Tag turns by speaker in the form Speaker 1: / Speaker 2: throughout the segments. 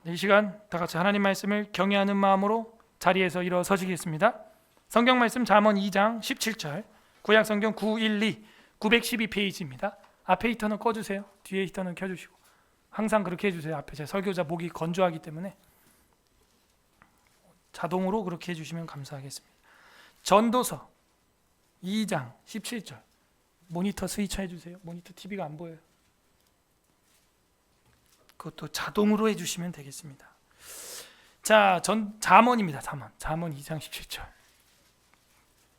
Speaker 1: 이 시간 다 같이 하나님 말씀을 경외하는 마음으로 자리에서 일어서시겠습니다. 성경 말씀 잠언 2장 17절, 구약 성경 912 912페이지입니다. 앞에 히터는 꺼주세요. 뒤에 히터는 켜주시고 항상 그렇게 해주세요. 앞에 제 설교자 목이 건조하기 때문에 자동으로 그렇게 해주시면 감사하겠습니다. 전도서 2장 17절, 모니터 스위치 해주세요. 모니터 TV가 안 보여요. 그것도 자동으로 해주시면 되겠습니다. 자, 잠언입니다. 잠언 2장 17절.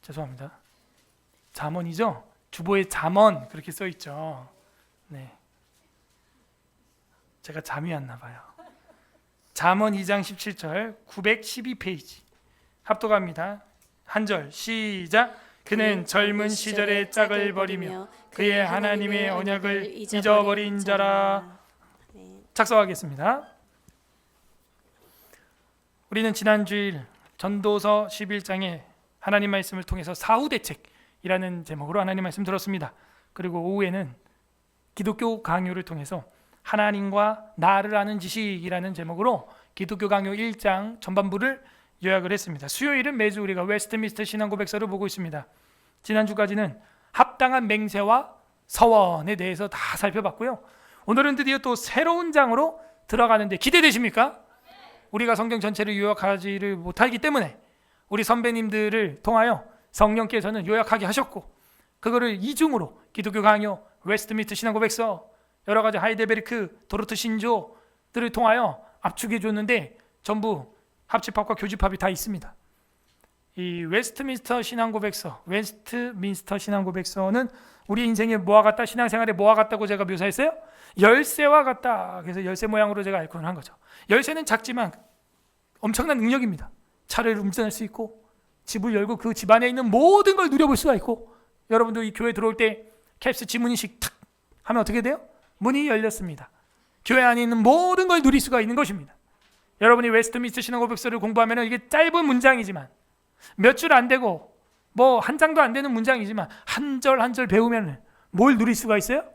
Speaker 1: 죄송합니다. 잠언이죠? 주보에 잠언 그렇게 써 있죠. 네. 제가 잠이 왔나 봐요. 잠언 2장 17절 912페이지 합독합니다. 한 절 시작. 그는 젊은 시절의 짝을 버리며 그의 하나님의 언약을 잊어버린 자라. 작성하겠습니다. 우리는 지난 주일 전도서 11장에 하나님 말씀을 통해서 사후대책이라는 제목으로 하나님 말씀 들었습니다. 그리고 오후에는 기독교 강요를 통해서 하나님과 나를 아는 지식이라는 제목으로 기독교 강요 1장 전반부를 요약을 했습니다. 수요일은 매주 우리가 웨스트민스터 신앙고백서를 보고 있습니다. 지난주까지는 합당한 맹세와 서원에 대해서 다 살펴봤고요. 오늘은 드디어 또 새로운 장으로 들어가는데 기대되십니까? 우리가 성경 전체를 요약하지를 못하기 때문에 우리 선배님들을 통하여 성령께서는 요약하게 하셨고, 그거를 이중으로 기독교 강요, 웨스트민스터 신앙고백서, 여러 가지 하이델베르크, 도르트 신조들을 통하여 압축해 줬는데 전부 합집합과 교집합이 다 있습니다. 이 웨스트민스터 신앙고백서는 우리 인생에 뭐와 같다, 신앙생활에 뭐와 같다고 제가 묘사했어요? 열쇠와 같다. 그래서 열쇠 모양으로 제가 아이콘을 한 거죠. 열쇠는 작지만 엄청난 능력입니다. 차를 운전할 수 있고, 집을 열고 그 집 안에 있는 모든 걸 누려볼 수가 있고, 여러분도 이 교회 들어올 때 캡스 지문인식 탁 하면 어떻게 돼요? 문이 열렸습니다. 교회 안에 있는 모든 걸 누릴 수가 있는 것입니다. 여러분이 웨스트민스터 신앙고백서를 공부하면 이게 짧은 문장이지만, 몇 줄 안 되고 뭐 한 장도 안 되는 문장이지만 한 절 한 절 배우면 뭘 누릴 수가 있어요?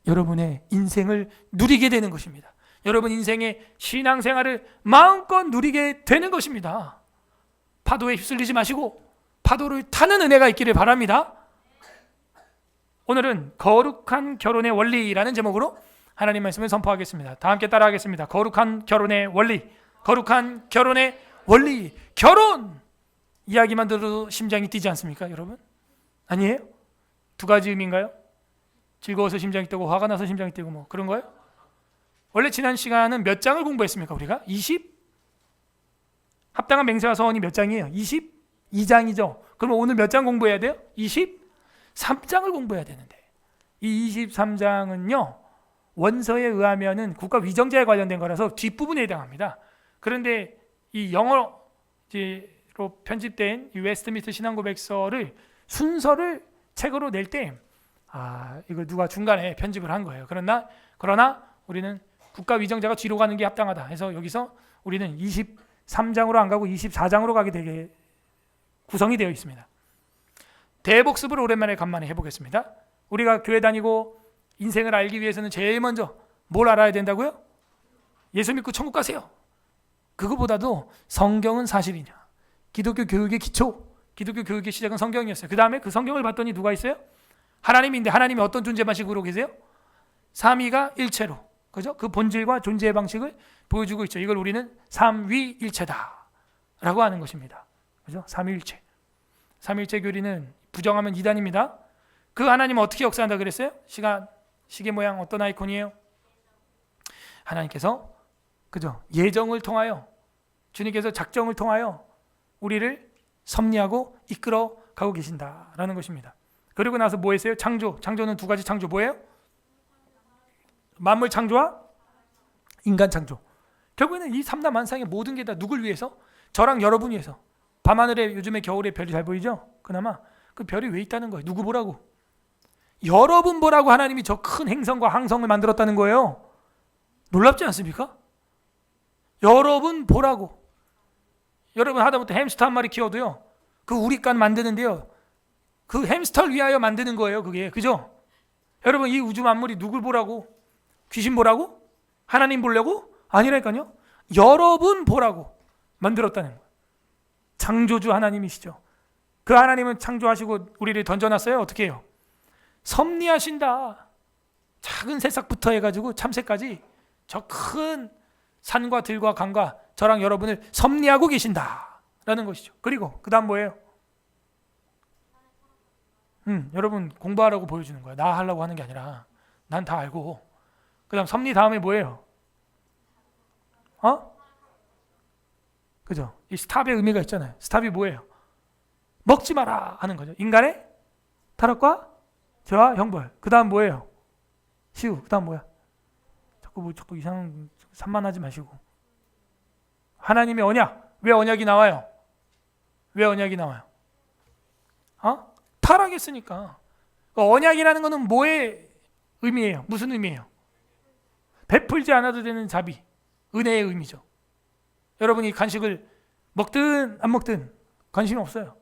Speaker 1: 여러분의 인생을 누리게 되는 것입니다. 여러분 인생의 신앙생활을 마음껏 누리게 되는 것입니다. 파도에 휩쓸리지 마시고 파도를 타는 은혜가 있기를 바랍니다. 오늘은 거룩한 결혼의 원리라는 제목으로 하나님 말씀을 선포하겠습니다. 다 함께 따라하겠습니다. 거룩한 결혼의 원리, 거룩한 결혼의 원리. 결혼! 이야기만 들어도 심장이 뛰지 않습니까, 여러분? 아니에요? 두 가지 의미인가요? 즐거워서 심장이 뛰고 화가 나서 심장이 뛰고 뭐 그런 거예요? 원래 지난 시간은 몇 장을 공부했습니까, 우리가? 20? 합당한 맹세와 서원이 몇 장이에요? 22장이죠. 그럼 오늘 몇 장 공부해야 돼요? 23장을 공부해야 되는데, 이 23장은요 원서에 의하면은 국가 위정자에 관련된 거라서 뒷부분에 해당합니다. 그런데 이 영어로 편집된 이 웨스트민스터 신앙고백서를 순서를 책으로 낼 때 이걸 누가 중간에 편집을 한 거예요. 그러나 우리는 국가 위정자가 뒤로 가는 게 합당하다 해서 여기서 우리는 23장으로 안 가고 24장으로 가게 되게 구성이 되어 있습니다. 대복습을 오랜만에 간만에 해보겠습니다. 우리가 교회 다니고 인생을 알기 위해서는 제일 먼저 뭘 알아야 된다고요? 예수 믿고 천국 가세요. 그거보다도 성경은 사실이냐, 기독교 교육의 기초, 기독교 교육의 시작은 성경이었어요. 그 다음에 그 성경을 봤더니 누가 있어요? 하나님인데 하나님이 어떤 존재 방식으로 계세요? 삼위가 일체로, 그죠? 그 본질과 존재의 방식을 보여주고 있죠. 이걸 우리는 삼위일체다라고 하는 것입니다. 그죠? 삼위일체. 삼위일체 교리는 부정하면 이단입니다. 그 하나님은 어떻게 역사한다 그랬어요? 시계 모양 어떤 아이콘이에요? 하나님께서, 그죠? 예정을 통하여, 주님께서 작정을 통하여 우리를 섭리하고 이끌어 가고 계신다라는 것입니다. 그리고 나서 뭐 했어요? 창조는 두 가지 창조 뭐예요? 만물 창조와 인간 창조. 결국에는 이 삼남 만상의 모든 게 다 누굴 위해서? 저랑 여러분 위해서. 밤하늘에 요즘에 겨울에 별이 잘 보이죠? 그나마 그 별이 왜 있다는 거예요? 누구 보라고? 여러분 보라고 하나님이 저 큰 행성과 항성을 만들었다는 거예요. 놀랍지 않습니까? 여러분 보라고. 여러분 하다못해 햄스터 한 마리 키워도요, 그 우리간 만드는데요, 그 햄스터를 위하여 만드는 거예요. 그게, 그죠? 여러분 이 우주 만물이 누굴 보라고? 귀신 보라고? 하나님 보려고? 아니라니까요. 여러분 보라고 만들었다는 거예요. 창조주 하나님이시죠. 그 하나님은 창조하시고 우리를 던져놨어요. 어떻게 해요? 섭리하신다. 작은 새싹부터 해가지고 참새까지 저 큰 산과 들과 강과 저랑 여러분을 섭리하고 계신다라는 것이죠. 그리고 그 다음 뭐예요? 여러분 공부하라고 보여주는 거야. 나 하려고 하는 게 아니라 난 다 알고. 그 다음 섭리 다음에 뭐예요? 그죠? 이 스탑의 의미가 있잖아요. 스탑이 뭐예요? 먹지 마라 하는 거죠. 인간의 타락과 죄와 형벌. 그 다음 뭐예요? 시우. 그 다음 뭐야? 자꾸 이상한 산만하지 마시고. 하나님의 언약. 왜 언약이 나와요? 왜 언약이 나와요? 타락했으니까. 언약이라는 것은 뭐의 의미예요? 무슨 의미예요? 베풀지 않아도 되는 자비, 은혜의 의미죠. 여러분이 간식을 먹든 안 먹든 관심이 없어요.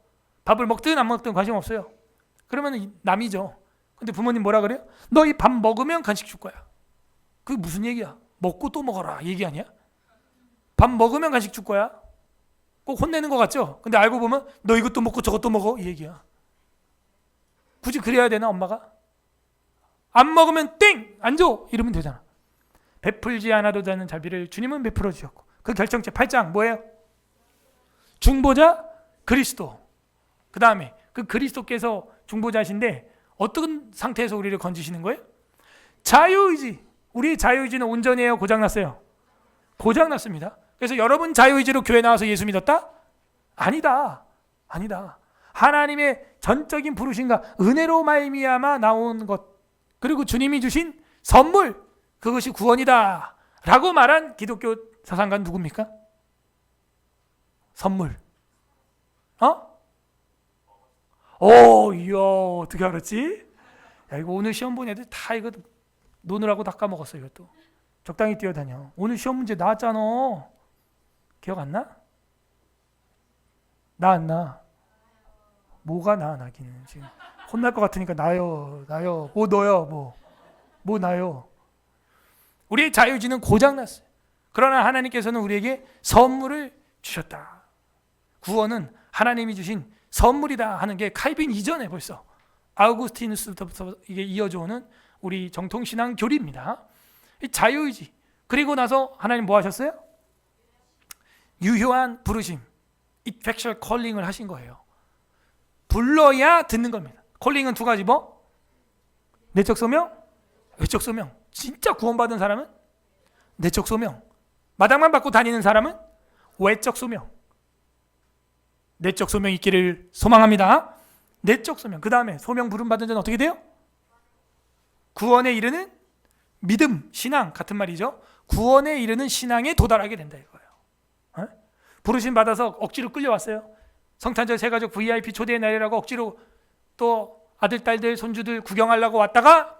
Speaker 1: 밥을 먹든 안 먹든 관심 없어요. 그러면 남이죠. 근데 부모님 뭐라 그래요? 너 이 밥 먹으면 간식 줄 거야. 그게 무슨 얘기야? 먹고 또 먹어라 얘기 아니야? 밥 먹으면 간식 줄 거야. 꼭 혼내는 것 같죠? 근데 알고 보면 너 이것도 먹고 저것도 먹어 이 얘기야. 굳이 그래야 되나 엄마가? 안 먹으면 땡! 안 줘! 이러면 되잖아. 베풀지 않아도 되는 자비를 주님은 베풀어 주셨고, 그 결정체 8장 뭐예요? 중보자 그리스도. 그 다음에 그 그리스도께서 중보자신데 어떤 상태에서 우리를 건지시는 거예요? 자유의지. 우리 자유의지는 온전해요? 고장났어요? 고장났습니다. 그래서 여러분 자유의지로 교회 나와서 예수 믿었다? 아니다. 하나님의 전적인 부르심과 은혜로 말미암아 나온 것, 그리고 주님이 주신 선물, 그것이 구원이다 라고 말한 기독교 사상가는 누굽니까? 선물. 이야, 어떻게 알았지? 야, 이거 오늘 시험 본 애들 다 이거 노느라고 다 까먹었어. 이것도 적당히 뛰어다녀. 오늘 시험 문제 나왔잖아. 기억 안 나? 나 안 나? 뭐가 나기는 지금 혼날 것 같으니까 나요. 뭐 너요? 뭐 나요? 우리의 자유의지는 고장났어요. 그러나 하나님께서는 우리에게 선물을 주셨다. 구원은 하나님이 주신 선물이다 하는 게 칼빈 이전에 벌써 아우구스티누스부터 이게 이어져 오는 우리 정통신앙 교리입니다. 자유의지. 그리고 나서 하나님 뭐 하셨어요? 유효한 부르심, effectual calling을 하신 거예요. 불러야 듣는 겁니다. 콜링은 두 가지 뭐? 내적 소명, 외적 소명. 진짜 구원받은 사람은 내적 소명. 마당만 받고 다니는 사람은 외적 소명. 내적 소명 있기를 소망합니다. 내적 소명. 그 다음에 소명 부름 받은 자는 어떻게 돼요? 구원에 이르는 믿음, 신앙 같은 말이죠. 구원에 이르는 신앙에 도달하게 된다 이거예요. 부르심 받아서 억지로 끌려왔어요. 성탄절 새가족 VIP 초대의 날이라고 억지로 또 아들, 딸들, 손주들 구경하려고 왔다가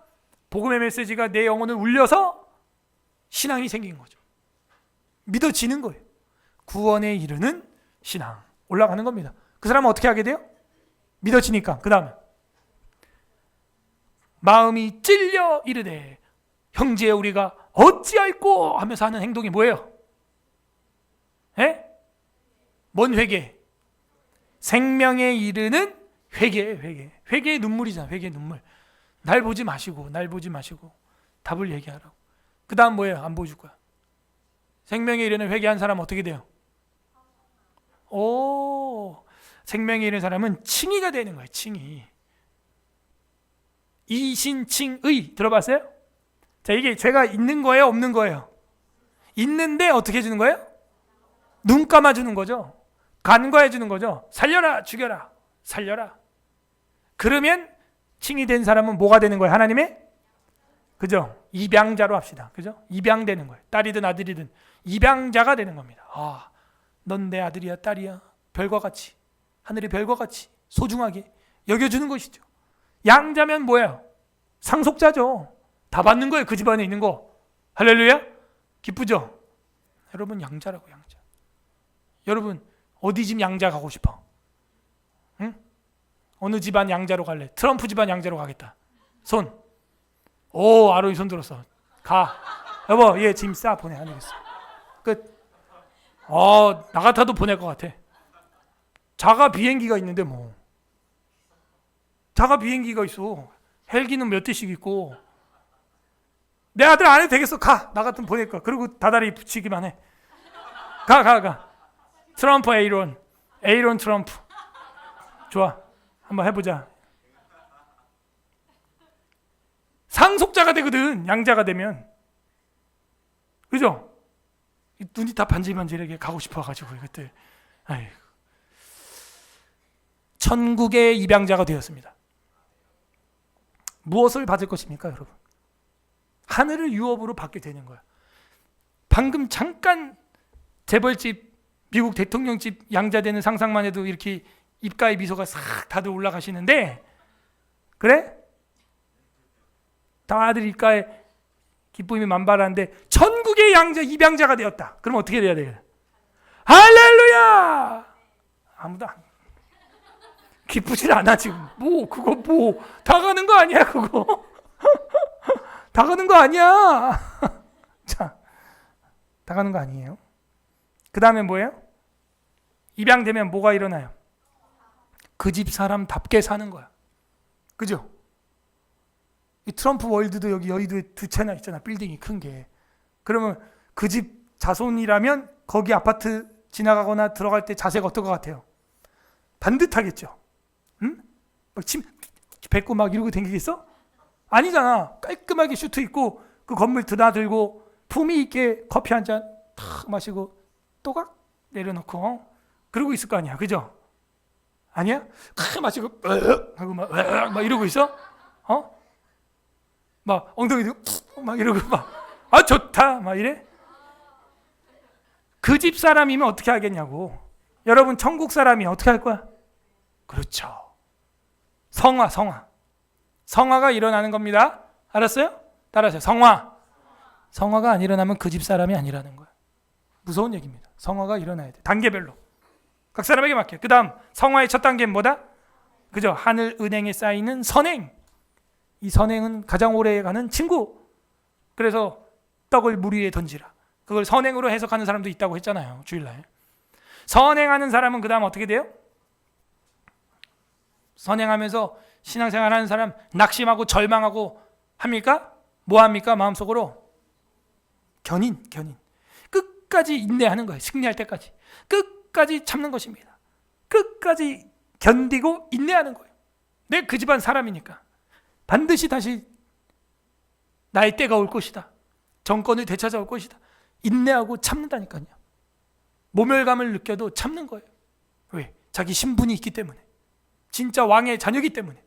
Speaker 1: 복음의 메시지가 내 영혼을 울려서 신앙이 생긴 거죠. 믿어지는 거예요. 구원에 이르는 신앙 올라가는 겁니다. 그 사람은 어떻게 하게 돼요? 믿어지니까. 그 다음에 마음이 찔려 이르되 형제 우리가 어찌할꼬 하면서 하는 행동이 뭐예요? 뭔 회개? 생명에 이르는 회개. 회개의 눈물이잖아. 회개의 눈물. 날 보지 마시고 답을 얘기하라고. 그 다음 뭐예요? 안 보여줄 거야. 생명에 이르는 회개한 사람은 어떻게 돼요? 생명에 이르는 사람은 칭의가 되는 거예요. 칭의. 이신칭의 들어봤어요? 자, 이게 죄가 있는 거예요? 없는 거예요? 있는데 어떻게 해주는 거예요? 눈 감아주는 거죠. 간과해 주는 거죠. 살려라, 죽여라, 살려라. 그러면 칭의된 사람은 뭐가 되는 거예요? 하나님의? 그죠? 입양자로 합시다. 그죠? 입양되는 거예요. 딸이든 아들이든 입양자가 되는 겁니다. 넌 내 아들이야, 딸이야. 별과 같이, 하늘의 별과 같이 소중하게 여겨주는 것이죠. 양자면 뭐예요? 상속자죠. 다 받는 거예요. 그 집안에 있는 거. 할렐루야? 기쁘죠? 여러분 양자라고, 양자. 여러분 어디 집 양자 가고 싶어? 응? 어느 집안 양자로 갈래? 트럼프 집안 양자로 가겠다. 손. 아론이 손 들었어. 가. 여보, 얘 짐 싸 보내. 안 되겠어. 끝. 나 같아도 보낼 것 같아. 자가 비행기가 있는데 뭐. 자가 비행기가 있어. 헬기는 몇 대씩 있고. 내 아들 안 해도 되겠어. 가. 나 같으면 보낼 거야. 그리고 다다리 붙이기만 해. 가. 트럼프 에이론 트럼프. 좋아. 한번 해보자. 상속자가 되거든. 양자가 되면. 그죠? 눈이 다 반질반질하게 가고 싶어가지고 이것들. 아이고. 천국의 입양자가 되었습니다. 무엇을 받을 것입니까, 여러분? 하늘을 유업으로 받게 되는 거야. 방금 잠깐 재벌집, 미국 대통령집 양자 되는 상상만 해도 이렇게 입가에 미소가 싹 다들 올라가시는데, 그래? 다들 입가에 기쁨이 만발한데 천국의 양자, 입양자가 되었다. 그럼 어떻게 돼야 돼요? 할렐루야! 아무도 안 기쁘질 않아 지금. 그거 다 가는 거 아니야 그거. 다 가는 거 아니야. 자, 다 가는 거 아니에요. 그 다음에 뭐예요? 입양되면 뭐가 일어나요? 그 집 사람답게 사는 거야. 그죠? 이 트럼프 월드도 여기 여의도에 2채나 있잖아. 빌딩이 큰 게. 그러면 그 집 자손이라면 거기 아파트 지나가거나 들어갈 때 자세가 어떨 것 같아요? 반듯하겠죠. 응? 막 침 뱉고 막 이러고 다니겠어? 아니잖아. 깔끔하게 슈트 입고 그 건물 드나들고 품위 있게 커피 한 잔 탁 마시고 또각 내려놓고 그러고 있을 거 아니야. 그죠? 아니야? 마시고 하고 막 이러고 있어? 막 엉덩이 들고 막 이러고 막 좋다 막 이래? 그 집 사람이면 어떻게 하겠냐고. 여러분 천국 사람이 어떻게 할 거야? 그렇죠. 성화가 일어나는 겁니다. 알았어요? 따라하세요. 성화가 안 일어나면 그 집 사람이 아니라는 거야. 무서운 얘기입니다. 성화가 일어나야 돼. 단계별로 각 사람에게 맡겨. 그 다음 성화의 첫 단계는 뭐다? 그죠? 하늘 은행에 쌓이는 선행. 이 선행은 가장 오래 가는 친구. 그래서 떡을 물 위에 던지라. 그걸 선행으로 해석하는 사람도 있다고 했잖아요. 주일날. 선행하는 사람은 그 다음 어떻게 돼요? 선행하면서 신앙생활하는 사람 낙심하고 절망하고 합니까? 뭐 합니까? 마음속으로 견인. 끝까지 인내하는 거예요. 승리할 때까지. 끝까지 참는 것입니다. 끝까지 견디고 인내하는 거예요. 내 그 집안 사람이니까 반드시 다시 나의 때가 올 것이다. 정권을 되찾아올 것이다. 인내하고 참는다니까요. 모멸감을 느껴도 참는 거예요. 왜? 자기 신분이 있기 때문에. 진짜 왕의 자녀이기 때문에.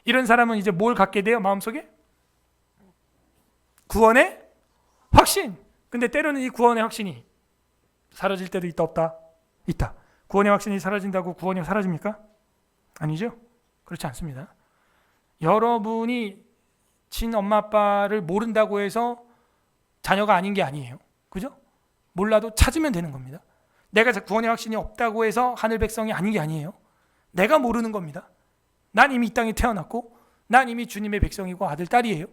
Speaker 1: 이런 사람은 이제 뭘 갖게 돼요? 마음속에? 구원의 확신. 근데 때로는 이 구원의 확신이 사라질 때도 있다 없다? 있다. 구원의 확신이 사라진다고 구원이 사라집니까? 아니죠. 그렇지 않습니다. 여러분이 친엄마 아빠를 모른다고 해서 자녀가 아닌 게 아니에요. 그죠? 몰라도 찾으면 되는 겁니다. 내가 구원의 확신이 없다고 해서 하늘 백성이 아닌 게 아니에요. 내가 모르는 겁니다. 난 이미 이 땅에 태어났고 난 이미 주님의 백성이고 아들, 딸이에요.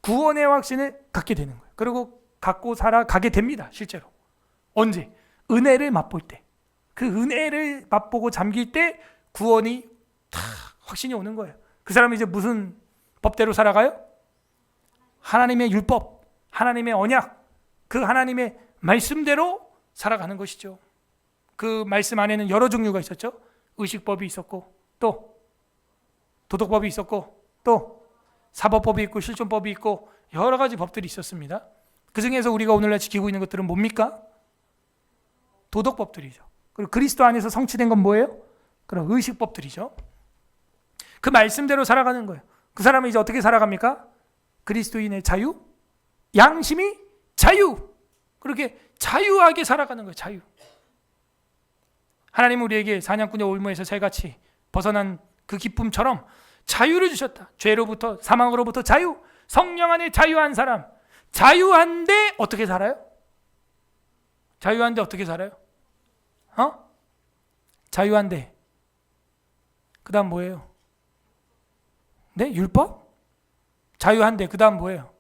Speaker 1: 구원의 확신을 갖게 되는 거예요. 그리고 갖고 살아가게 됩니다. 실제로. 언제? 은혜를 맛볼 때. 그 은혜를 맛보고 잠길 때 구원이 다 확신이 오는 거예요. 그 사람이 이제 무슨 법대로 살아가요? 하나님의 율법, 하나님의 언약, 그 하나님의 말씀대로 살아가는 것이죠. 그 말씀 안에는 여러 종류가 있었죠. 의식법이 있었고 또 도덕법이 있었고 또 사법법이 있고 실존법이 있고 여러 가지 법들이 있었습니다. 그 중에서 우리가 오늘날 지키고 있는 것들은 뭡니까? 도덕법들이죠. 그리고 그리스도 안에서 성취된 건 뭐예요? 그런 의식법들이죠. 그 말씀대로 살아가는 거예요. 그 사람은 이제 어떻게 살아갑니까? 그리스도인의 자유, 양심이 자유. 그렇게 자유하게 살아가는 거예요. 자유. 하나님은 우리에게 사냥꾼의 올무에서 새같이 벗어난 그 기쁨처럼 자유를 주셨다. 죄로부터, 사망으로부터 자유. 성령 안에 자유한 사람. 자유한데 어떻게 살아요? 자유한데 어떻게 살아요? 자유한데 그 다음 뭐예요? 네? 율법? 자유한데 그 다음 뭐예요?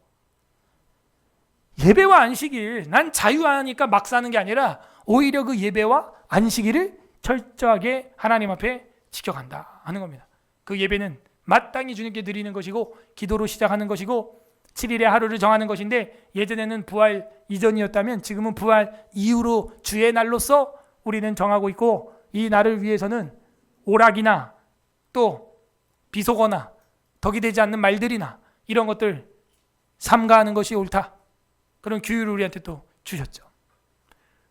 Speaker 1: 예배와 안식일, 난 자유하니까 막 사는 게 아니라 오히려 그 예배와 안식일을 철저하게 하나님 앞에 지켜간다 하는 겁니다. 그 예배는 마땅히 주님께 드리는 것이고 기도로 시작하는 것이고 7일의 하루를 정하는 것인데, 예전에는 부활 이전이었다면 지금은 부활 이후로 주의 날로서 우리는 정하고 있고, 이 날을 위해서는 오락이나 또 비속어나 덕이 되지 않는 말들이나 이런 것들 삼가하는 것이 옳다, 그런 규율을 우리한테 또 주셨죠.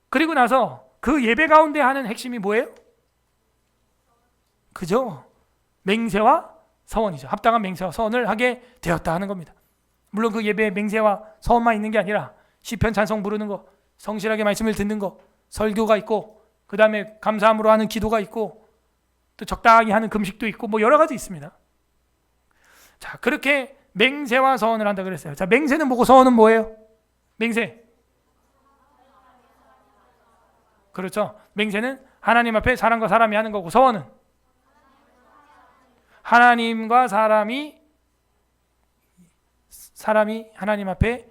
Speaker 1: 그리고 나서 그 예배 가운데 하는 핵심이 뭐예요? 그죠? 맹세와 서원이죠. 합당한 맹세와 서원을 하게 되었다 하는 겁니다. 물론 그 예배에 맹세와 서원만 있는 게 아니라 시편 찬송 부르는 거, 성실하게 말씀을 듣는 거, 설교가 있고, 그 다음에 감사함으로 하는 기도가 있고, 또 적당히 하는 금식도 있고, 뭐 여러 가지 있습니다. 자, 그렇게 맹세와 서원을 한다 그랬어요. 자, 맹세는 뭐고 서원은 뭐예요? 맹세. 그렇죠. 맹세는 하나님 앞에 사람과 사람이 하는 거고, 서원은 하나님과 사람이 하나님 앞에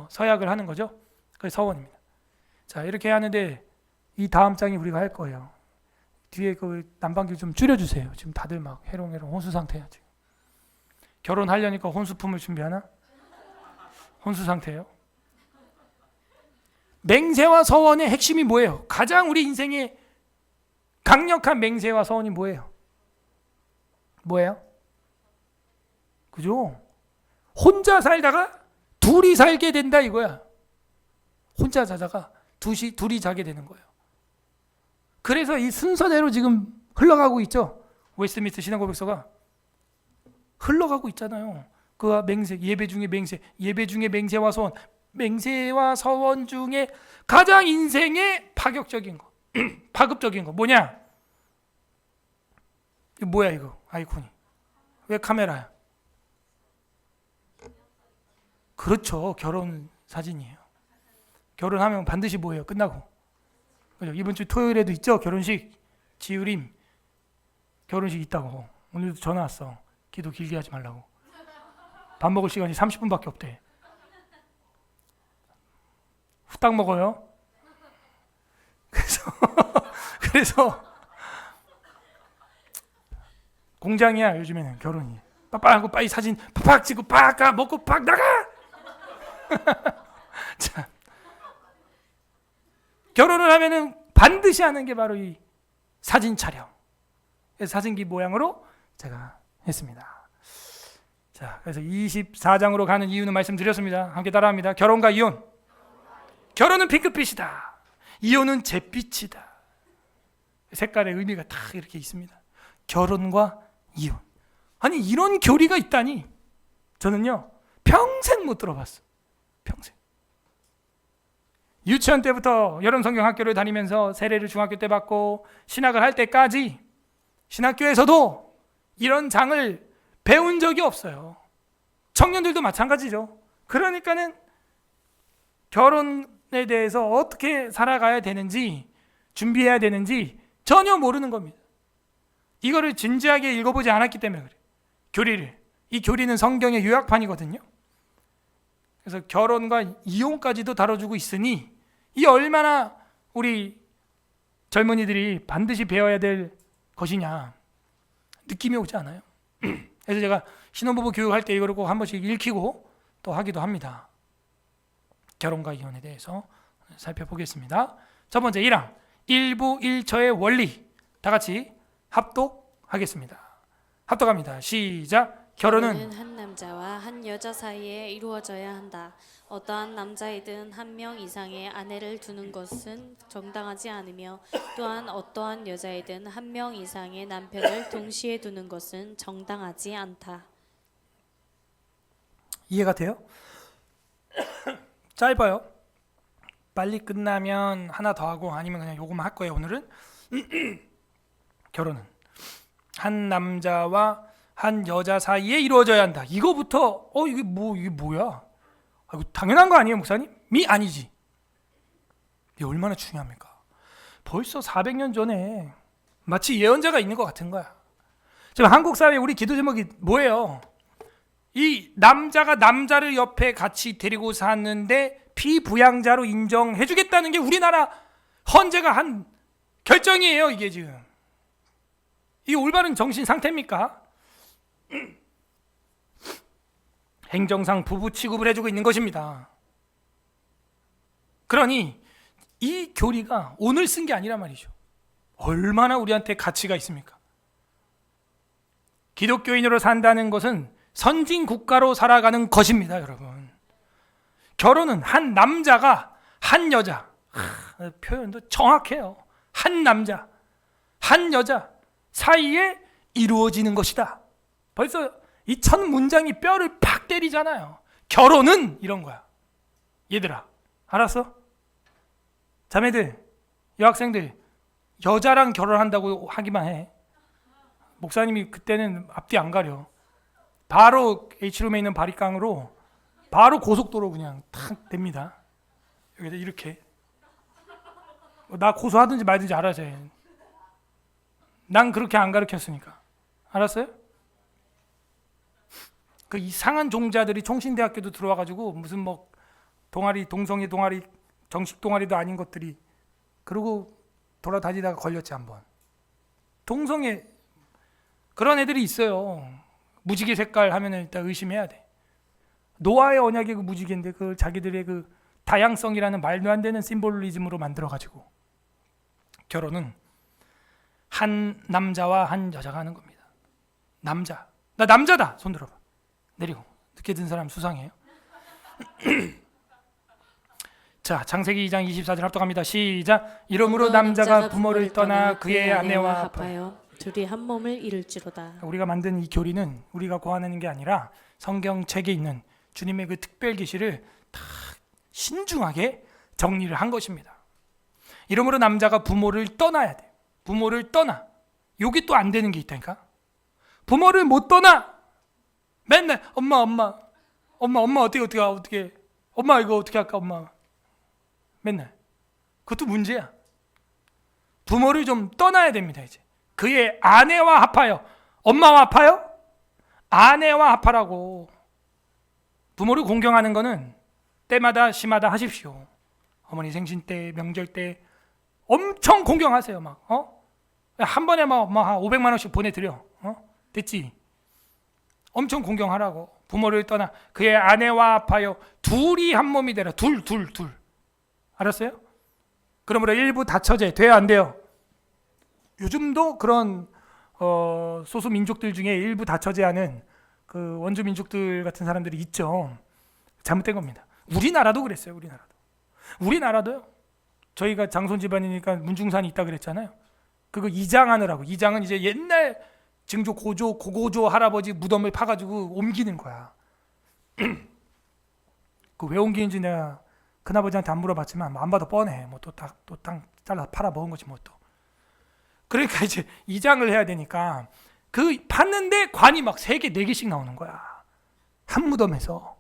Speaker 1: 서약을 하는 거죠. 그게 서원입니다. 자, 이렇게 하는데 이 다음 장이 우리가 할 거예요. 뒤에 그 난방기 좀 줄여주세요. 지금 다들 막 해롱해롱 혼수 상태야. 지금 결혼하려니까 혼수품을 준비하나? 혼수 상태예요. 맹세와 서원의 핵심이 뭐예요? 가장 우리 인생의 강력한 맹세와 서원이 뭐예요? 뭐예요? 그죠? 혼자 살다가 둘이 살게 된다 이거야. 혼자 자다가 둘이 자게 되는 거예요. 그래서 이 순서대로 지금 흘러가고 있죠. 웨스트민스터 신앙고백서가 흘러가고 있잖아요. 그 맹세, 예배 중에 맹세, 예배 중에 맹세와 서원, 맹세와 서원 중에 가장 인생의 파격적인 거, 파급적인 거 뭐냐? 이거 뭐야 이거 아이콘이? 왜 카메라야? 그렇죠. 결혼 사진이에요. 결혼하면 반드시 뭐예요? 끝나고. 그죠? 이번 주 토요일에도 있죠? 결혼식. 지우림 결혼식 있다고. 오늘도 전화 왔어. 기도 길게 하지 말라고. 밥 먹을 시간이 30분밖에 없대. 후딱 먹어요. 그래서 공장이야 요즘에는 결혼이. 빠빠하고 빨리 사진 팍팍 찍고 팍 먹고 팍 나가. 자, 결혼을 하면은 반드시 하는 게 바로 이 사진 촬영. 그래서 사진기 모양으로 제가 했습니다. 자, 그래서 24장으로 가는 이유는 말씀드렸습니다. 함께 따라합니다. 결혼과 이혼. 결혼은 핑크빛이다. 이혼은 잿빛이다. 색깔의 의미가 다 이렇게 있습니다. 결혼과 이혼. 아니 이런 교리가 있다니 저는요 평생 못 들어봤어. 평생. 유치원 때부터 여름 성경 학교를 다니면서 세례를 중학교 때 받고 신학을 할 때까지 신학교에서도 이런 장을 배운 적이 없어요. 청년들도 마찬가지죠. 그러니까는 결혼에 대해서 어떻게 살아가야 되는지 준비해야 되는지 전혀 모르는 겁니다. 이거를 진지하게 읽어보지 않았기 때문에 그래요. 교리를. 이 교리는 성경의 요약판이거든요. 그래서 결혼과 이혼까지도 다뤄주고 있으니 이 얼마나 우리 젊은이들이 반드시 배워야 될 것이냐 느낌이 오지 않아요? 그래서 제가 신혼부부 교육할 때 이거를 꼭 한 번씩 읽히고 또 하기도 합니다. 결혼과 이혼에 대해서 살펴보겠습니다. 첫 번째 1항 1부 1처의 원리 다 같이 합독하겠습니다. 합독합니다. 시작. 결혼은
Speaker 2: 한 남자와 한 여자 사이에 이루어져야 한다. 어떠한 남자이든 한 명 이상의 아내를 두는 것은 정당하지 않으며 또한 어떠한 여자이든 한 명 이상의 남편을 동시에 두는 것은 정당하지 않다.
Speaker 1: 이해가 돼요? 짧아요. 빨리 끝나면 하나 더 하고 아니면 그냥 요거만 할 거예요. 오늘은 결혼은 한 남자와 한 여자 사이에 이루어져야 한다. 이거부터 이게 뭐야? 이거 당연한 거 아니에요, 목사님?이 아니지. 이게 얼마나 중요합니까? 벌써 400년 전에 마치 예언자가 있는 것 같은 거야. 지금 한국 사회 우리 기도 제목이 뭐예요? 이 남자가 남자를 옆에 같이 데리고 사는데 피부양자로 인정해주겠다는 게 우리나라 헌재가 한 결정이에요. 이게 지금 이 올바른 정신 상태입니까? 행정상 부부 취급을 해주고 있는 것입니다. 그러니 이 교리가 오늘 쓴 게 아니란 말이죠. 얼마나 우리한테 가치가 있습니까? 기독교인으로 산다는 것은 선진 국가로 살아가는 것입니다, 여러분. 결혼은 한 남자가 한 여자, 표현도 정확해요. 한 남자, 한 여자 사이에 이루어지는 것이다. 벌써 이 첫 문장이 뼈를 팍 때리잖아요. 결혼은 이런 거야. 얘들아, 알았어? 자매들, 여학생들, 여자랑 결혼한다고 하기만 해. 목사님이 그때는 앞뒤 안 가려. 바로 H룸에 있는 바리깡으로 바로 고속도로 그냥 탁 됩니다. 여기다 이렇게. 나 고소하든지 말든지 알아서 해. 난 그렇게 안 가르쳤으니까. 알았어요? 그 이상한 종자들이 총신대학교도 들어와가지고 무슨 뭐 동아리, 동성애 동아리, 정식 동아리도 아닌 것들이 그러고 돌아다니다가 걸렸지 한번. 동성애 그런 애들이 있어요. 무지개 색깔 하면은 일단 의심해야 돼. 노아의 언약이 그 무지개인데 그 자기들의 그 다양성이라는 말도 안 되는 심볼리즘으로 만들어가지고 결혼은 한 남자와 한 여자가 하는 겁니다. 남자, 나 남자다. 손 들어봐. 내리고. 늦게 든 사람 수상해요. 자, 창세기 2장 24절 합독합니다. 시작. 이러므로 남자가 부모를 떠나 그의 아내와 합하여
Speaker 2: 둘이 한 몸을 이룰지로다.
Speaker 1: 우리가 만든 이 교리는 우리가 고안하는 게 아니라 성경책에 있는 주님의 그 특별 계시를 다 신중하게 정리를 한 것입니다. 이러므로 남자가 부모를 떠나야 돼. 부모를 떠나. 여기 또 안 되는 게 있다니까. 부모를 못 떠나. 맨날 엄마 어떻게 엄마 이거 어떻게 할까 엄마. 맨날. 그것도 문제야. 부모를 좀 떠나야 됩니다. 이제 그의 아내와 합하여. 엄마와 합하여? 아내와 합하라고. 부모를 공경하는 거는 때마다 시마다 하십시오. 어머니 생신 때, 명절 때 엄청 공경하세요. 막 한 번에 막 한 500만 원씩 보내드려. 됐지? 엄청 공경하라고. 부모를 떠나 그의 아내와 합하여 둘이 한 몸이 되라. 둘. 알았어요? 그러므로 일부 다처제 돼야 안 돼요. 요즘도 그런 소수 민족들 중에 일부 다처제하는 그 원주 민족들 같은 사람들이 있죠. 잘못된 겁니다. 우리나라도 그랬어요. 우리나라도요. 저희가 장손 집안이니까 문중산이 있다 그랬잖아요. 그거 이장하느라고. 이장은 이제 옛날 증조 고고조 할아버지 무덤을 파가지고 옮기는 거야. 그 왜 옮기는지 내가 큰아버지한테 안 물어봤지만 안 봐도 뻔해. 뭐 또 땅 잘라 팔아 먹은 거지 뭐 또. 그러니까 이제 이장을 해야 되니까 그 팠는데 관이 막 3개, 4개씩 나오는 거야. 한 무덤에서.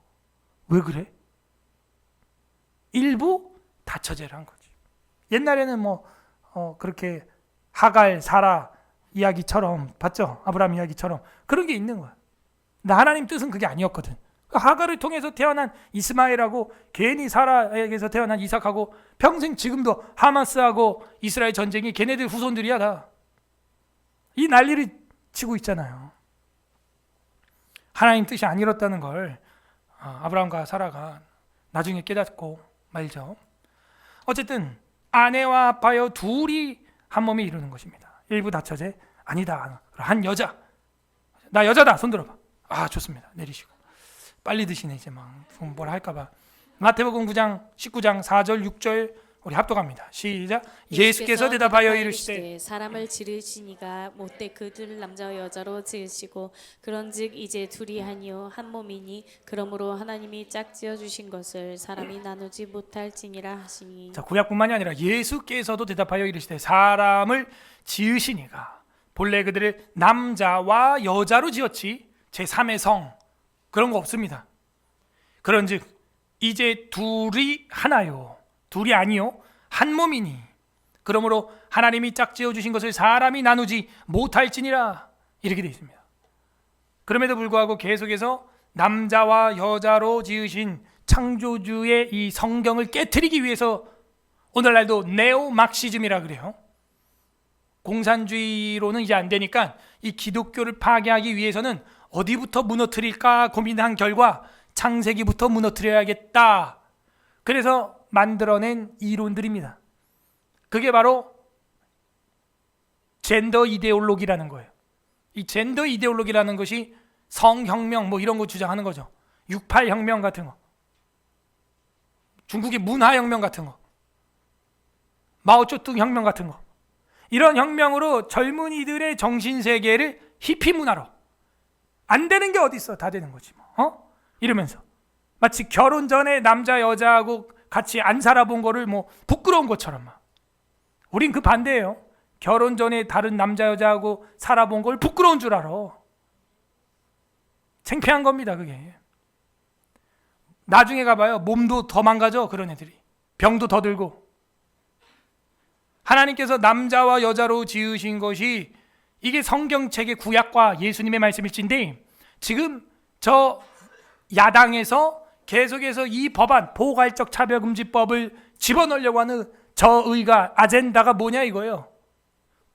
Speaker 1: 왜 그래? 일부 다처제를 한 거지. 옛날에는 뭐 그렇게 하갈, 사라 이야기처럼 봤죠? 아브라함 이야기처럼 그런 게 있는 거야. 근데 하나님 뜻은 그게 아니었거든. 하갈을 통해서 태어난 이스마엘하고 괜히 사라에게서 태어난 이삭하고 평생 지금도 하마스하고 이스라엘 전쟁이 걔네들 후손들이야 다. 이 난리를 치고 있잖아요. 하나님 뜻이 안 이뤘다는 걸 아브라함과 사라가 나중에 깨닫고 말죠. 어쨌든 아내와 합하여 둘이 한 몸이 이루는 것입니다. 일부 다처제 아니다. 한 여자. 나 여자다. 손 들어봐. 좋습니다. 내리시고. 빨리 드시네 이제 막 뭐라 할까봐. 마태복음 9장 19장 4절 6절 우리 합독합니다. 시작. 예수께서 대답하여 이르시되
Speaker 2: 사람을 지으시니가 못되 그들 남자와 여자로 지으시고 그런즉 이제 둘이 하니요 한 몸이니 그러므로 하나님이 짝지어 주신 것을 사람이 나누지 못할지니라 하시니.
Speaker 1: 자, 구약뿐만이 아니라 예수께서도 대답하여 이르시되 사람을 지으시니가 본래 그들을 남자와 여자로 지었지 제3의 성 그런 거 없습니다. 그런즉 이제 둘이 하나요. 둘이 아니요 한 몸이니 그러므로 하나님이 짝지어 주신 것을 사람이 나누지 못할지니라 이렇게 되어 있습니다. 그럼에도 불구하고 계속해서 남자와 여자로 지으신 창조주의 이 성경을 깨트리기 위해서 오늘날도 네오막시즘이라 그래요. 공산주의로는 이제 안 되니까 이 기독교를 파괴하기 위해서는 어디부터 무너뜨릴까 고민한 결과 창세기부터 무너뜨려야겠다. 그래서 만들어낸 이론들입니다. 그게 바로 젠더 이데올로기라는 거예요. 이 젠더 이데올로기라는 것이 성혁명 뭐 이런 거 주장하는 거죠. 68혁명 같은 거, 중국의 문화혁명 같은 거, 마오쩌둥 혁명 같은 거, 이런 혁명으로 젊은이들의 정신세계를 히피 문화로, 안 되는 게 어디 있어, 다 되는 거지 뭐. 이러면서 마치 결혼 전에 남자 여자하고 같이 안 살아본 거를 뭐 부끄러운 것처럼 막. 우린 그 반대예요. 결혼 전에 다른 남자 여자하고 살아본 걸 부끄러운 줄 알아. 창피한 겁니다 그게. 나중에 가봐요. 몸도 더 망가져. 그런 애들이 병도 더 들고. 하나님께서 남자와 여자로 지으신 것이 이게 성경책의 구약과 예수님의 말씀일진데, 지금 저 야당에서 계속해서 이 법안, 포괄적 차별금지법을 집어넣으려고 하는 저 의가, 아젠다가 뭐냐 이거예요.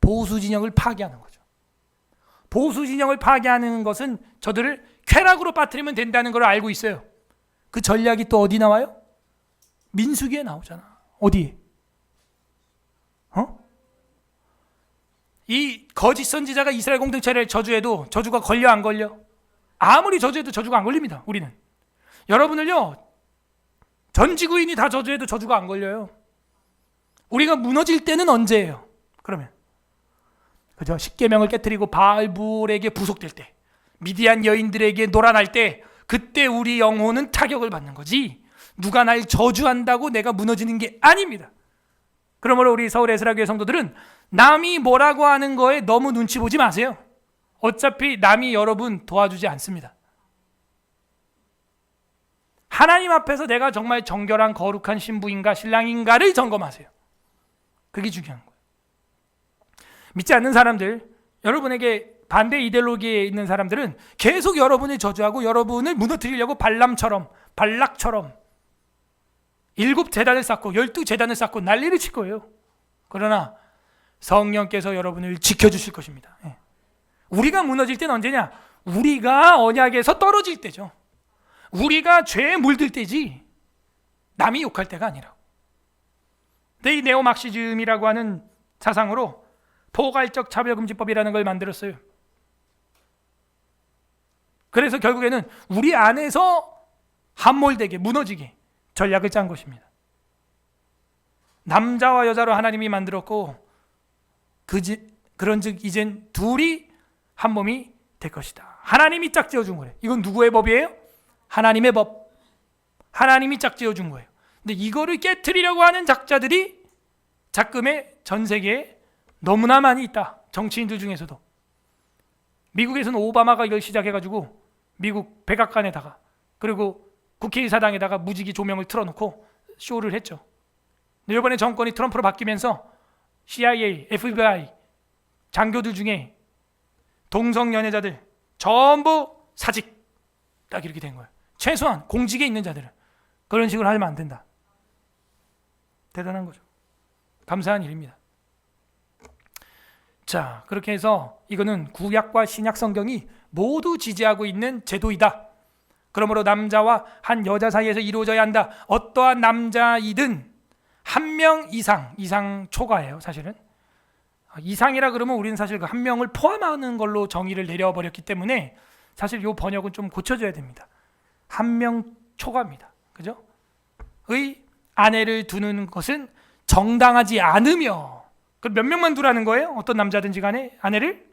Speaker 1: 보수 진영을 파괴하는 거죠. 보수 진영을 파괴하는 것은 저들을 쾌락으로 빠뜨리면 된다는 걸 알고 있어요. 그 전략이 또 어디 나와요? 민수기에 나오잖아. 어디? 이 거짓 선지자가 이스라엘 공동체를 저주해도 저주가 걸려 안 걸려? 아무리 저주해도 저주가 안 걸립니다. 우리는. 여러분을요, 전 지구인이 다 저주해도 저주가 안 걸려요. 우리가 무너질 때는 언제예요? 그러면 그죠? 십계명을 깨뜨리고 바알불에게 부속될 때, 미디안 여인들에게 놀아날 때, 그때 우리 영혼은 타격을 받는 거지, 누가 날 저주한다고 내가 무너지는 게 아닙니다. 그러므로 우리 서울 에스라교회 성도들은 남이 뭐라고 하는 거에 너무 눈치 보지 마세요. 어차피 남이 여러분 도와주지 않습니다. 하나님 앞에서 내가 정말 정결한 거룩한 신부인가 신랑인가를 점검하세요. 그게 중요한 거예요. 믿지 않는 사람들, 여러분에게 반대 이데올로기에 있는 사람들은 계속 여러분을 저주하고 여러분을 무너뜨리려고 발락처럼 7재단을 쌓고 12재단을 쌓고 난리를 칠 거예요. 그러나 성령께서 여러분을 지켜주실 것입니다. 우리가 무너질 때는 언제냐? 우리가 언약에서 떨어질 때죠. 우리가 죄에 물들 때지 남이 욕할 때가 아니라. 근데 이 네오막시즘이라고 하는 사상으로 포괄적 차별금지법이라는 걸 만들었어요. 그래서 결국에는 우리 안에서 함몰되게 무너지게 전략을 짠 것입니다. 남자와 여자로 하나님이 만들었고 그런즉 이젠 둘이 한 몸이 될 것이다. 하나님이 짝지어준 거예요. 이건 누구의 법이에요? 하나님의 법. 하나님이 짝지어준 거예요. 근데 이거를 깨트리려고 하는 작자들이 작금에 전 세계에 너무나 많이 있다. 정치인들 중에서도. 미국에서는 오바마가 이걸 시작해가지고 미국 백악관에다가 그리고 국회의사당에다가 무지개 조명을 틀어놓고 쇼를 했죠. 근데 이번에 정권이 트럼프로 바뀌면서 CIA, FBI 장교들 중에 동성 연애자들 전부 사직 딱 이렇게 된 거예요. 최소한 공직에 있는 자들은. 그런 식으로 하면 안 된다. 대단한 거죠. 감사한 일입니다. 자, 그렇게 해서 이거는 구약과 신약 성경이 모두 지지하고 있는 제도이다. 그러므로 남자와 한 여자 사이에서 이루어져야 한다. 어떠한 남자이든 한 명 이상 초과예요. 사실은 이상이라 그러면 우리는 사실 그 한 명을 포함하는 걸로 정의를 내려버렸기 때문에 사실 이 번역은 좀 고쳐줘야 됩니다. 한 명 초과입니다. 그죠? 의 아내를 두는 것은 정당하지 않으며. 그럼 몇 명만 두라는 거예요? 어떤 남자든지 간에 아내를?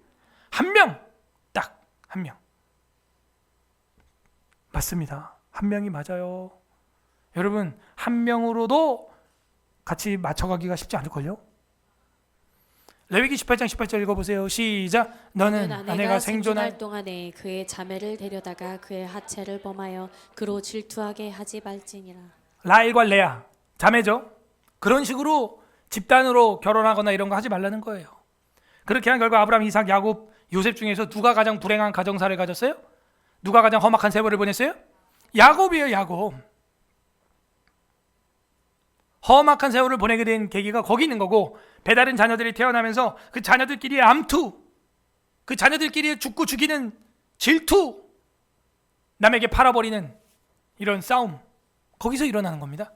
Speaker 1: 한 명! 딱 한 명. 맞습니다. 한 명이 맞아요. 여러분, 한 명으로도 같이 맞춰가기가 쉽지 않을걸요? 레위기 18장 18절 읽어보세요. 시작. 너는 아내가 생존할
Speaker 2: 동안에 그의 자매를 데려다가 그의 하체를 범하여 그로 질투하게 하지 말지니라.
Speaker 1: 라헬과 레아 자매죠. 그런 식으로 집단으로 결혼하거나 이런 거 하지 말라는 거예요. 그렇게 한 결과 아브라함, 이삭, 야곱, 요셉 중에서 누가 가장 불행한 가정사를 가졌어요? 누가 가장 험악한 세월을 보냈어요? 야곱이에요. 야곱. 험악한 세월을 보내게 된 계기가 거기 있는 거고, 배다른 자녀들이 태어나면서 그 자녀들끼리의 암투, 그 자녀들끼리의 죽고 죽이는 질투, 남에게 팔아버리는 이런 싸움, 거기서 일어나는 겁니다.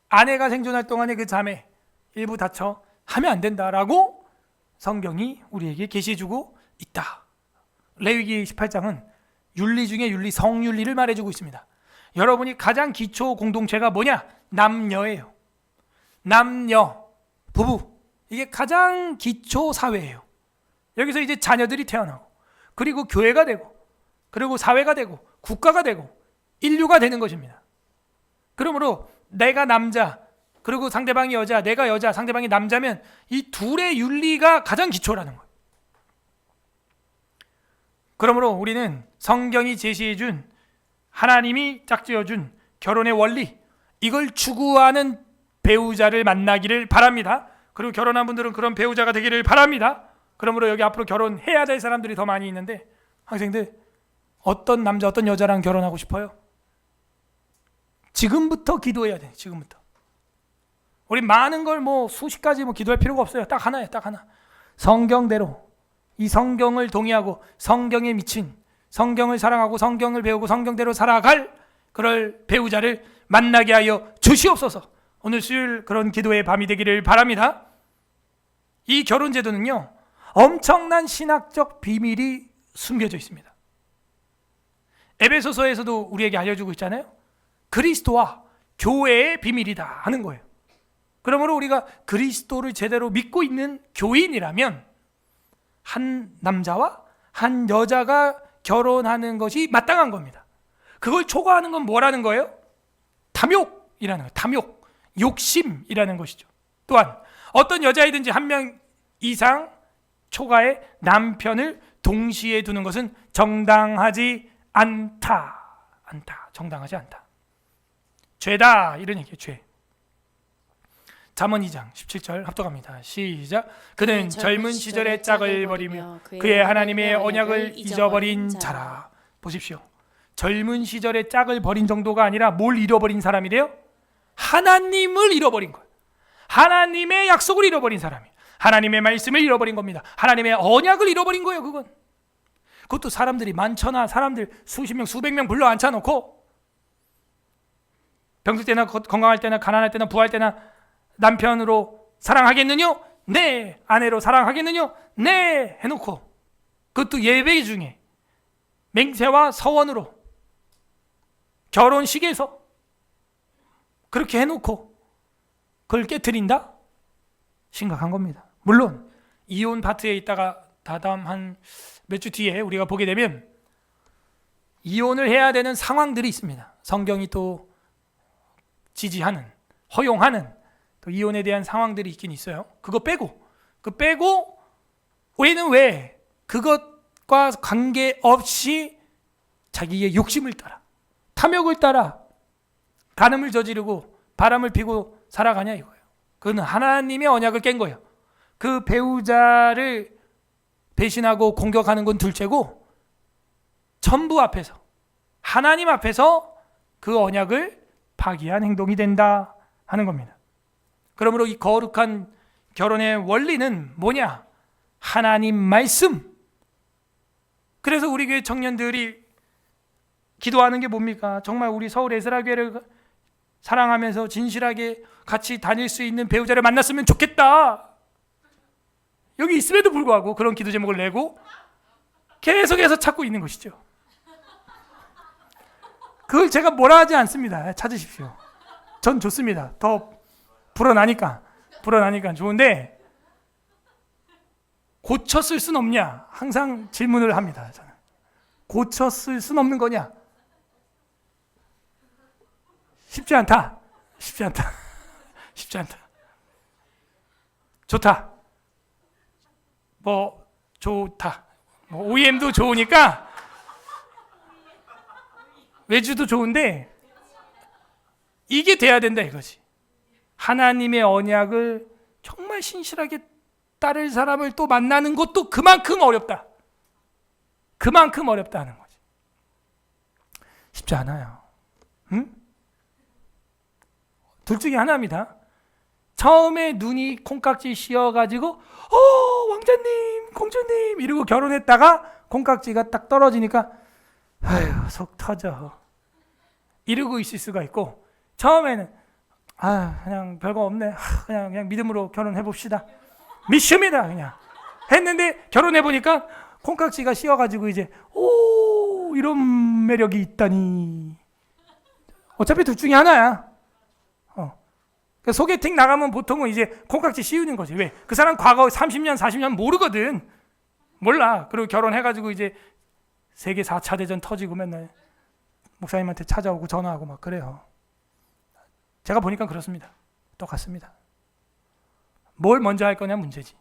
Speaker 1: 아내가 생존할 동안에 그 자매 일부 다쳐 하면 안 된다라고 성경이 우리에게 계시해주고 있다. 레위기 18장은 윤리 중에 윤리, 성윤리를 말해주고 있습니다. 여러분이 가장 기초 공동체가 뭐냐? 남녀예요. 남녀, 부부, 이게 가장 기초 사회예요. 여기서 이제 자녀들이 태어나고, 그리고 교회가 되고, 그리고 사회가 되고, 국가가 되고, 인류가 되는 것입니다. 그러므로 내가 남자, 그리고 상대방이 여자, 내가 여자, 상대방이 남자면 이 둘의 윤리가 가장 기초라는 거예요. 그러므로 우리는 성경이 제시해준, 하나님이 짝지어준 결혼의 원리, 이걸 추구하는 배우자를 만나기를 바랍니다. 그리고 결혼한 분들은 그런 배우자가 되기를 바랍니다. 그러므로 여기 앞으로 결혼해야 될 사람들이 더 많이 있는데, 학생들 어떤 남자 어떤 여자랑 결혼하고 싶어요? 지금부터 기도해야 돼. 지금부터. 우리 많은 걸 뭐 수십 가지 뭐 기도할 필요가 없어요. 딱 하나예요. 딱 하나. 성경대로, 이 성경을 동의하고 성경에 미친, 성경을 사랑하고 성경을 배우고 성경대로 살아갈 그럴 배우자를 만나게 하여 주시옵소서. 오늘 수요일 그런 기도의 밤이 되기를 바랍니다. 이 결혼 제도는요, 엄청난 신학적 비밀이 숨겨져 있습니다. 에베소서에서도 우리에게 알려주고 있잖아요. 그리스도와 교회의 비밀이다 하는 거예요. 그러므로 우리가 그리스도를 제대로 믿고 있는 교인이라면 한 남자와 한 여자가 결혼하는 것이 마땅한 겁니다. 그걸 초과하는 건 뭐라는 거예요? 탐욕이라는 거예요. 탐욕, 욕심이라는 것이죠. 또한 어떤 여자이든지 한 명 이상 초과의 남편을 동시에 두는 것은 정당하지 않다. 정당하지 않다. 죄다, 이런 얘기예요. 죄. 잠언 2장 17절 합독합니다. 시작. 그는 젊은 시절의 짝을 버리며 그의 하나님의 언약을 잊어버린 자라. 보십시오. 젊은 시절의 짝을 버린 정도가 아니라 뭘 잃어버린 사람이래요? 하나님을 잃어버린 거예요. 하나님의 약속을 잃어버린 사람이에요. 하나님의 말씀을 잃어버린 겁니다. 하나님의 언약을 잃어버린 거예요. 그것도 사람들이 많잖아. 사람들 수십 명, 수백 명 불러 앉혀놓고 병들 때나 건강할 때나 가난할 때나 부할 때나 남편으로 사랑하겠느냐? 네. 아내로 사랑하겠느냐? 네. 해놓고, 그것도 예배 중에 맹세와 서원으로 결혼식에서 그렇게 해놓고 그걸 깨트린다? 심각한 겁니다. 물론 이혼 파트에 있다가 다다음 한 몇 주 뒤에 우리가 보게 되면 이혼을 해야 되는 상황들이 있습니다. 성경이 또 지지하는, 허용하는 또 이혼에 대한 상황들이 있긴 있어요. 그거 빼고 우리는 왜 그것과 관계없이 자기의 욕심을 따라, 탐욕을 따라 간음을 저지르고 바람을 피고 살아가냐 이거예요. 그건 하나님의 언약을 깬 거예요. 그 배우자를 배신하고 공격하는 건 둘째고, 천부 앞에서, 하나님 앞에서 그 언약을 파기한 행동이 된다 하는 겁니다. 그러므로 이 거룩한 결혼의 원리는 뭐냐? 하나님 말씀. 그래서 우리 교회 청년들이 기도하는 게 뭡니까? 정말 우리 서울 에스라교회를 사랑하면서 진실하게 같이 다닐 수 있는 배우자를 만났으면 좋겠다. 여기 있음에도 불구하고 그런 기도 제목을 내고 계속해서 찾고 있는 것이죠. 그걸 제가 뭐라 하지 않습니다. 찾으십시오. 전 좋습니다. 더 불어나니까 좋은데, 고쳤을 순 없냐? 항상 질문을 합니다. 저는. 고쳤을 순 없는 거냐? 쉽지 않다. 좋다. OEM도 좋으니까 외주도 좋은데 이게 돼야 된다 이거지. 하나님의 언약을 정말 신실하게 따를 사람을 또 만나는 것도 그만큼 어렵다. 그만큼 어렵다는 거지. 쉽지 않아요. 응? 둘 중에 하나입니다. 처음에 눈이 콩깍지 씌어가지고 왕자님, 공주님 이러고 결혼했다가 콩깍지가 딱 떨어지니까 아휴 속 터져 이러고 있을 수가 있고, 처음에는 그냥 별거 없네, 그냥 믿음으로 결혼해 봅시다, 믿습니다 그냥 했는데 결혼해 보니까 콩깍지가 씌어가지고 이제 이런 매력이 있다니. 어차피 둘 중에 하나야. 소개팅 나가면 보통은 이제 콩깍지 씌우는 거지. 왜? 그 사람 과거 30년, 40년 모르거든. 몰라. 그리고 결혼해가지고 이제 세계 4차 대전 터지고 맨날 목사님한테 찾아오고 전화하고 막 그래요. 제가 보니까 그렇습니다. 똑같습니다. 뭘 먼저 할 거냐 문제지.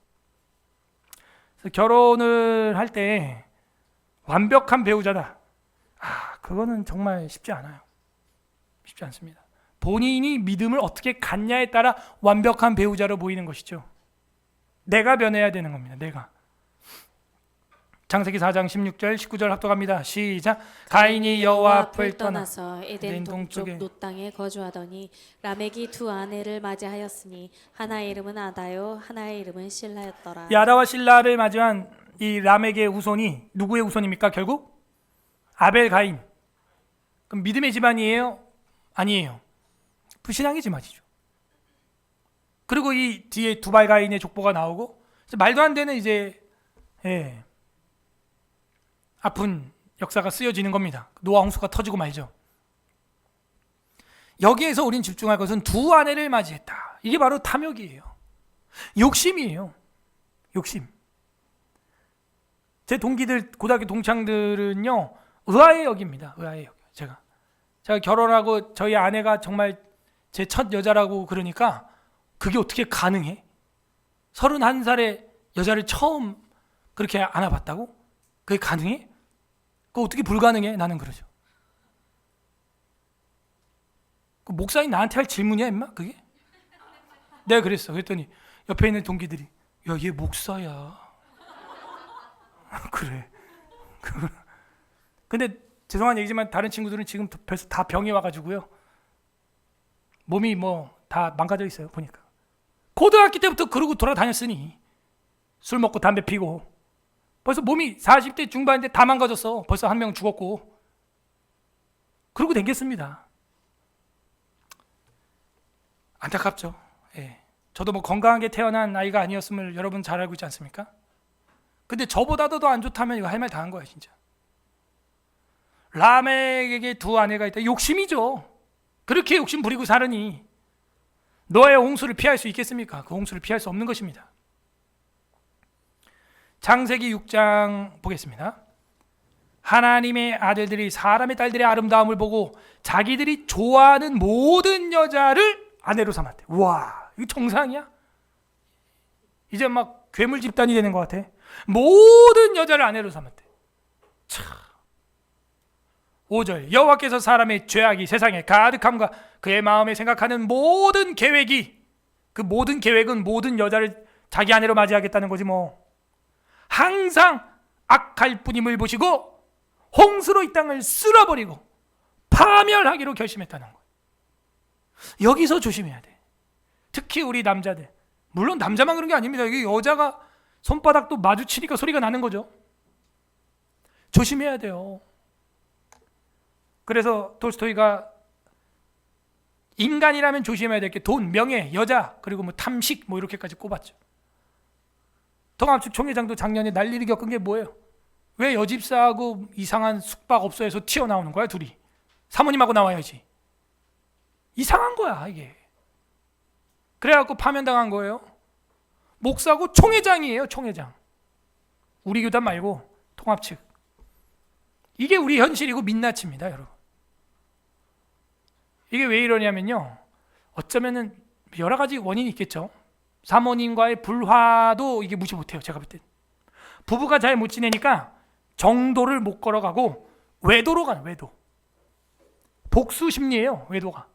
Speaker 1: 그래서 결혼을 할 때 완벽한 배우자다. 그거는 정말 쉽지 않아요. 쉽지 않습니다. 본인이 믿음을 어떻게 갖냐에 따라 완벽한 배우자로 보이는 것이죠. 내가 변해야 되는 겁니다. 내가. 창세기 4장 16절 19절 합독합니다. 시작. 가인이 여호와 앞을
Speaker 2: 떠나서 에덴 동쪽
Speaker 1: 동쪽에
Speaker 2: 놋 땅에 거주하더니 라멕이 두 아내를 맞이하였으니 하나의 이름은 아다요 하나의 이름은 실라였더라.
Speaker 1: 이 아다와 실라를 맞이한 이 라멕의 후손이 누구의 후손입니까? 결국 아벨 가인. 그럼 믿음의 집안이에요? 아니에요. 불신앙의 집안이죠. 그리고 이 뒤에 두발 가인의 족보가 나오고 말도 안 되는 이제 아픈 역사가 쓰여지는 겁니다. 노아 홍수가 터지고 말죠. 여기에서 우린 집중할 것은 두 아내를 맞이했다. 이게 바로 탐욕이에요. 욕심이에요. 욕심. 제 동기들, 고등학교 동창들은요, 의아해 여깁니다. 의아해 여겨. 제가 결혼하고 저희 아내가 정말 제 첫 여자라고 그러니까 그게 어떻게 가능해? 31살에 여자를 처음 그렇게 안아봤다고? 그게 가능해? 그거 어떻게 불가능해? 나는 그러죠. 그 목사님 나한테 할 질문이야 임마 그게? 내가 그랬어. 그랬더니 옆에 있는 동기들이 야 얘 목사야. 그래. 근데 죄송한 얘기지만 다른 친구들은 지금 벌써 다 병이 와가지고요. 몸이 뭐 다 망가져 있어요. 보니까. 고등학교 때부터 그러고 돌아다녔으니 술 먹고 담배 피고 벌써 몸이 40대 중반인데 다 망가졌어. 벌써 한 명 죽었고. 그러고 댕겼습니다. 안타깝죠. 예. 저도 뭐 건강하게 태어난 아이가 아니었음을 여러분 잘 알고 있지 않습니까? 근데 저보다도 더 안 좋다면 이거 할 말 다 한 거야 진짜. 라멕에게 두 아내가 있다. 욕심이죠. 그렇게 욕심 부리고 사느니 노아의 홍수를 피할 수 있겠습니까? 그 홍수를 피할 수 없는 것입니다. 창세기 6장 보겠습니다. 하나님의 아들들이 사람의 딸들의 아름다움을 보고 자기들이 좋아하는 모든 여자를 아내로 삼았대. 와, 이거 정상이야? 이제 막 괴물 집단이 되는 것 같아. 모든 여자를 아내로 삼았대. 참. 5절 여호와께서 사람의 죄악이 세상에 가득함과 그의 마음에 생각하는 모든 계획이, 그 모든 계획은 모든 여자를 자기 아내로 맞이하겠다는 거지 뭐. 항상 악할 뿐임을 보시고 홍수로 이 땅을 쓸어버리고 파멸하기로 결심했다는 거예요. 여기서 조심해야 돼. 특히 우리 남자들. 물론 남자만 그런 게 아닙니다. 이게 여자가 손바닥도 마주치니까 소리가 나는 거죠. 조심해야 돼요. 그래서 톨스토이가 인간이라면 조심해야 될 게 돈, 명예, 여자, 그리고 뭐 탐식 뭐 이렇게까지 꼽았죠. 통합측 총회장도 작년에 난리를 겪은 게 뭐예요? 왜 여집사하고 이상한 숙박업소에서 튀어나오는 거야 둘이? 사모님하고 나와야지. 이상한 거야 이게. 그래갖고 파면당한 거예요. 목사고 총회장이에요. 총회장. 우리 교단 말고 통합측. 이게 우리 현실이고 민낯입니다 여러분. 이게 왜 이러냐면요, 어쩌면은 여러 가지 원인이 있겠죠. 사모님과의 불화도 이게 무시 못해요. 제가 볼 때 부부가 잘 못 지내니까 정도를 못 걸어가고 외도로 가는, 외도. 복수 심리예요 외도가.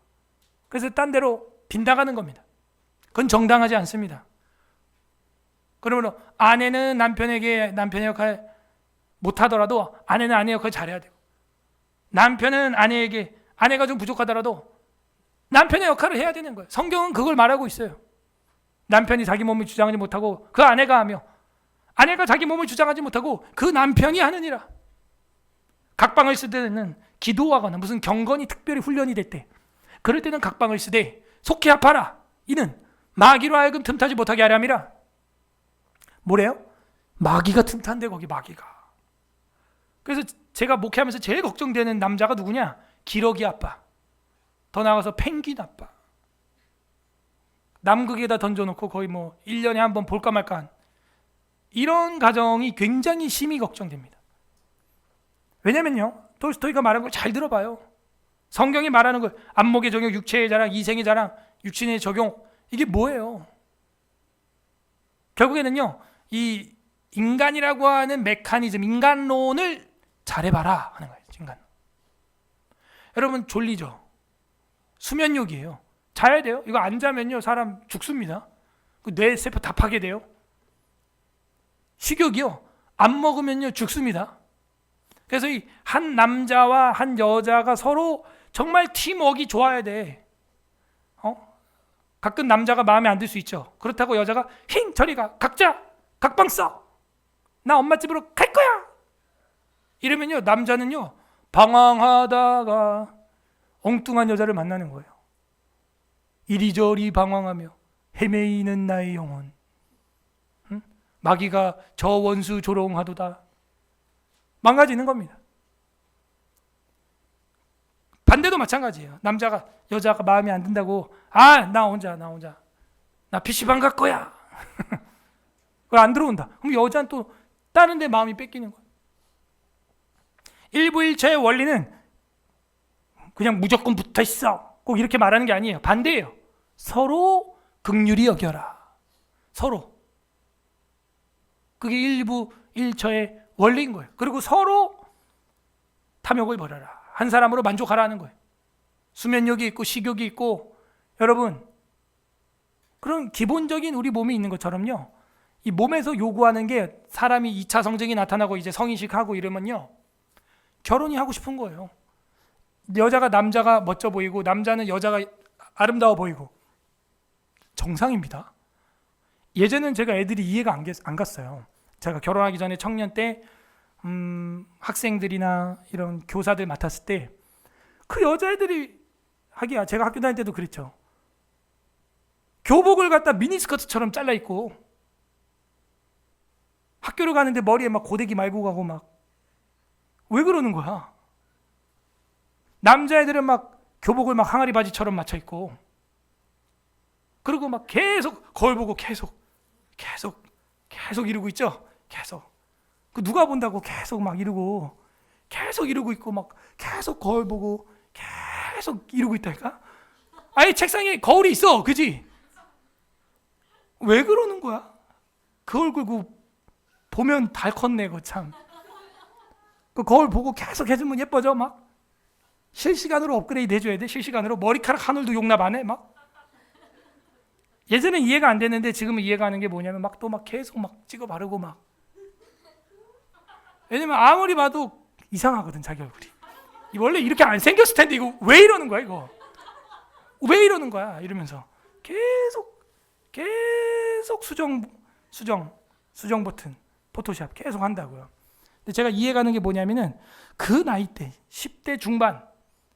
Speaker 1: 그래서 딴 데로 빗나가는 겁니다. 그건 정당하지 않습니다. 그러므로 아내는 남편에게 남편의 역할, 못하더라도 아내는 아내 역할 잘해야 돼요. 남편은 아내에게 아내가 좀 부족하더라도 남편의 역할을 해야 되는 거예요. 성경은 그걸 말하고 있어요. 남편이 자기 몸을 주장하지 못하고 그 아내가 하며 아내가 자기 몸을 주장하지 못하고 그 남편이 하느니라. 각방을 쓸 때는 기도하거나 무슨 경건이 특별히 훈련이 될 때 그럴 때는 각방을 쓰되 속히 합하라. 이는 마귀로 하여금 틈타지 못하게 하려 함이라. 뭐래요? 마귀가 틈탄대 거기 마귀가. 그래서 제가 목회하면서 제일 걱정되는 남자가 누구냐? 기러기 아빠. 더 나아가서 펭귄 아빠. 남극에다 던져놓고 거의 뭐 1년에 한 번 볼까 말까 한 이런 가정이 굉장히 심히 걱정됩니다. 왜냐면요, 톨스토이가 말한 걸 잘 들어봐요. 성경이 말하는 걸 안목의 적용, 육체의 자랑, 이생의 자랑, 육신의 적용, 이게 뭐예요? 결국에는요, 이 인간이라고 하는 메커니즘, 인간론을 잘해봐라 하는 거예요. 인간. 여러분 졸리죠? 수면욕이에요. 자야 돼요. 이거 안 자면요 사람 죽습니다. 뇌 세포 다 파괴돼요. 식욕이요. 안 먹으면요 죽습니다. 그래서 이 한 남자와 한 여자가 서로 정말 팀워크가 좋아야 돼. 가끔 남자가 마음에 안 들 수 있죠. 그렇다고 여자가 힝 저리 가 각자 각방 써. 나 엄마 집으로 갈 거야. 이러면요 남자는요 방황하다가 엉뚱한 여자를 만나는 거예요. 이리저리 방황하며 헤매이는 나의 영혼. 응? 마귀가 저 원수 조롱하도다. 망가지는 겁니다. 반대도 마찬가지예요. 남자가 여자가 마음에 안 든다고 나 혼자 나 PC방 갈 거야. 안 들어온다. 그럼 여자는 또 다른 데 마음이 뺏기는 거예요. 일부일체의 원리는 그냥 무조건 붙어 있어 꼭 이렇게 말하는 게 아니에요. 반대예요. 서로 긍휼히 여겨라. 서로. 그게 일부일처의 원리인 거예요. 그리고 서로 탐욕을 버려라. 한 사람으로 만족하라 하는 거예요. 수면욕이 있고 식욕이 있고 여러분 그런 기본적인 우리 몸이 있는 것처럼요. 이 몸에서 요구하는 게 사람이 2차 성징이 나타나고 이제 성인식하고 이러면요. 결혼이 하고 싶은 거예요. 여자가 남자가 멋져 보이고 남자는 여자가 아름다워 보이고 정상입니다. 예전엔 제가 애들이 이해가 안 갔어요. 제가 결혼하기 전에 청년 때 학생들이나 이런 교사들 맡았을 때 그 여자애들이 하기야 제가 학교 다닐 때도 그랬죠. 교복을 갖다 미니스커트처럼 잘라 입고 학교를 가는데 머리에 막 고데기 말고 가고 막 왜 그러는 거야? 남자애들은 막 교복을 막 항아리 바지처럼 맞춰 입고 그리고 막 계속 거울 보고 계속 이러고 있죠. 계속 그 누가 본다고 계속 막 이러고 있고 막 계속 거울 보고 계속 이러고 있다니까. 아예 책상에 거울이 있어, 그지? 왜 그러는 거야? 그 얼굴 그 보면 달 컸네, 그 참. 그 거울 보고 계속 해주면 예뻐져 막. 실시간으로 업그레이드 해줘야 돼. 실시간으로 머리카락 한 올도 용납 안 해 막. 예전엔 이해가 안 됐는데 지금은 이해가 가는 게 뭐냐면 막 또 막 계속 막 찍어 바르고 막. 왜냐면 아무리 봐도 이상하거든 자기 얼굴이. 원래 이렇게 안 생겼을 텐데 이거 왜 이러는 거야 이거? 왜 이러는 거야? 이러면서 계속 수정 버튼 포토샵 계속 한다고요. 근데 제가 이해가는 게 뭐냐면은 그 나이 때 10대 중반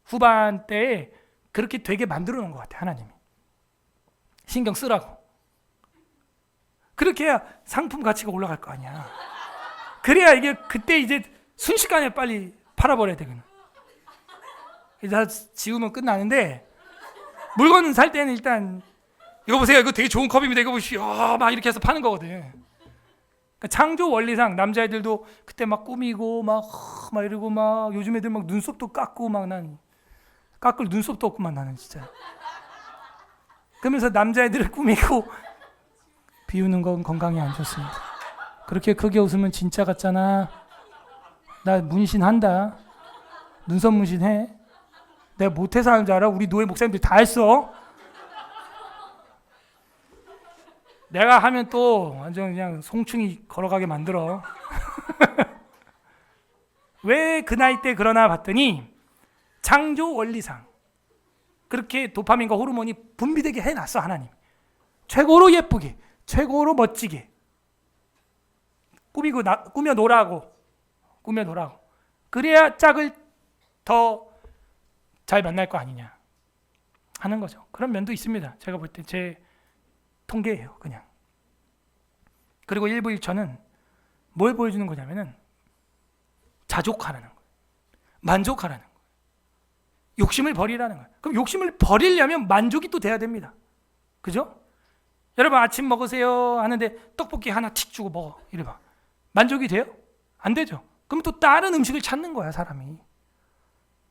Speaker 1: 후반 때에 그렇게 되게 만들어 놓은 것 같아 하나님이. 신경 쓰라고. 그렇게 해야 상품 가치가 올라갈 거 아니야. 그래야 이게 그때 이제 순식간에 빨리 팔아버려야 되거든. 다 지우면 끝나는데 물건 살 때는 일단 이거 보세요. 이거 되게 좋은 컵입니다. 이거 보시오. 막 이렇게 해서 파는 거거든. 그러니까 창조 원리상 남자애들도 그때 막 꾸미고 막 이러고 막 요즘 애들 막 눈썹도 깎고 막 난 깎을 눈썹도 없구만 나는 진짜. 그러면서 남자애들을 꾸미고 비우는 건 건강에 안 좋습니다. 그렇게 크게 웃으면 진짜 같잖아. 나 문신한다. 눈썹 문신해. 내가 못해서 하는 줄 알아? 우리 노예 목사님들 다 했어. 내가 하면 또 완전 그냥 송충이 걸어가게 만들어. 왜 그 나이 때 그러나 봤더니 창조 원리상 그렇게 도파민과 호르몬이 분비되게 해놨어. 하나님 최고로 예쁘게, 최고로 멋지게 꾸며 놓으라고. 그래야 짝을 더 잘 만날 거 아니냐 하는 거죠. 그런 면도 있습니다. 제가 볼 때 제 통계예요, 그냥. 그리고 일부 일처는 뭘 보여주는 거냐면은 자족하라는 거예요. 만족하라는 거예요. 욕심을 버리라는 거예요. 그럼 욕심을 버리려면 만족이 또 돼야 됩니다. 그죠? 여러분 아침 먹으세요 하는데 떡볶이 하나 틱 주고 먹어. 이래봐. 만족이 돼요? 안 되죠. 그럼 또 다른 음식을 찾는 거야, 사람이.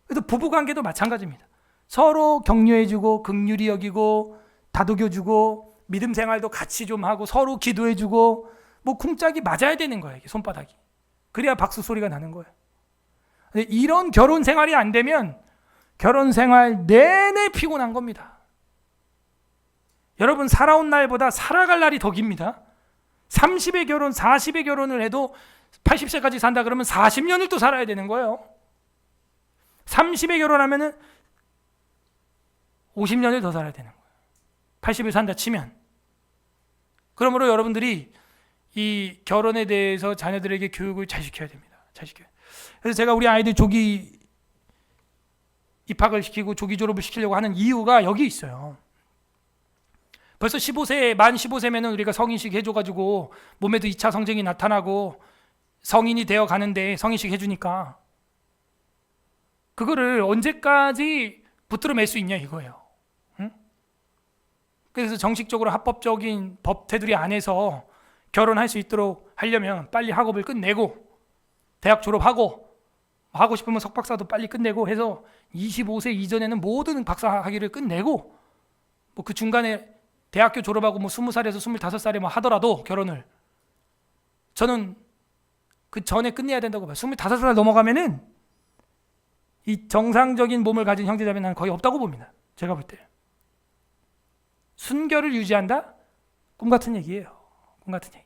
Speaker 1: 그래서 부부관계도 마찬가지입니다. 서로 격려해주고 긍휼히 여기고 다독여주고 믿음 생활도 같이 좀 하고 서로 기도해주고 뭐 쿵짝이 맞아야 되는 거야, 이게 손바닥이. 그래야 박수 소리가 나는 거예요. 근데 이런 결혼 생활이 안 되면 결혼 생활 내내 피곤한 겁니다. 여러분 살아온 날보다 살아갈 날이 더 깁니다. 30에 결혼, 40에 결혼을 해도 80세까지 산다 그러면 40년을 또 살아야 되는 거예요. 30에 결혼하면은 50년을 더 살아야 되는 거예요. 80을 산다 치면. 그러므로 여러분들이 이 결혼에 대해서 자녀들에게 교육을 잘 시켜야 됩니다. 잘 시켜요. 그래서 제가 우리 아이들 조기 입학을 시키고 조기 졸업을 시키려고 하는 이유가 여기 있어요. 벌써 만 15세면은 우리가 성인식 해줘가지고 몸에도 2차 성징이 나타나고 성인이 되어 가는데 성인식 해주니까 그거를 언제까지 붙들어 맬 수 있냐 이거예요. 응? 그래서 정식적으로 합법적인 법 테두리 안에서 결혼할 수 있도록 하려면 빨리 학업을 끝내고 대학 졸업하고 하고 싶으면 석박사도 빨리 끝내고 해서 25세 이전에는 모든 박사 학위를 끝내고 뭐 그 중간에 대학교 졸업하고 뭐 20살에서 25살에 뭐 하더라도 결혼을 저는 그 전에 끝내야 된다고 봐요. 25살 넘어가면은 이 정상적인 몸을 가진 형제자매 는 거의 없다고 봅니다. 제가 볼 때. 순결을 유지한다? 꿈 같은 얘기예요. 꿈 같은 얘기예요.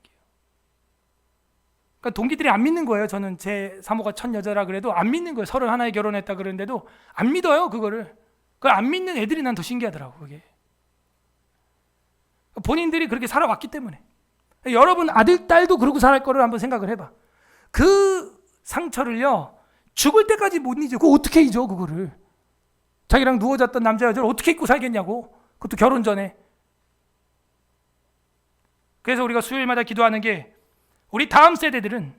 Speaker 1: 그러니까 동기들이 안 믿는 거예요. 저는 제 사모가 첫 여자라 그래도 안 믿는 거예요. 31에 결혼했다 그러는데도 안 믿어요. 그걸 안 믿는 애들이 난 더 신기하더라고. 그게. 본인들이 그렇게 살아왔기 때문에. 여러분 아들, 딸도 그러고 살 거를 한번 생각을 해봐. 그 상처를요. 죽을 때까지 못 잊어. 그거 어떻게 잊어 그거를. 자기랑 누워 잤던 남자 여자를 어떻게 잊고 살겠냐고. 그것도 결혼 전에. 그래서 우리가 수요일마다 기도하는 게 우리 다음 세대들은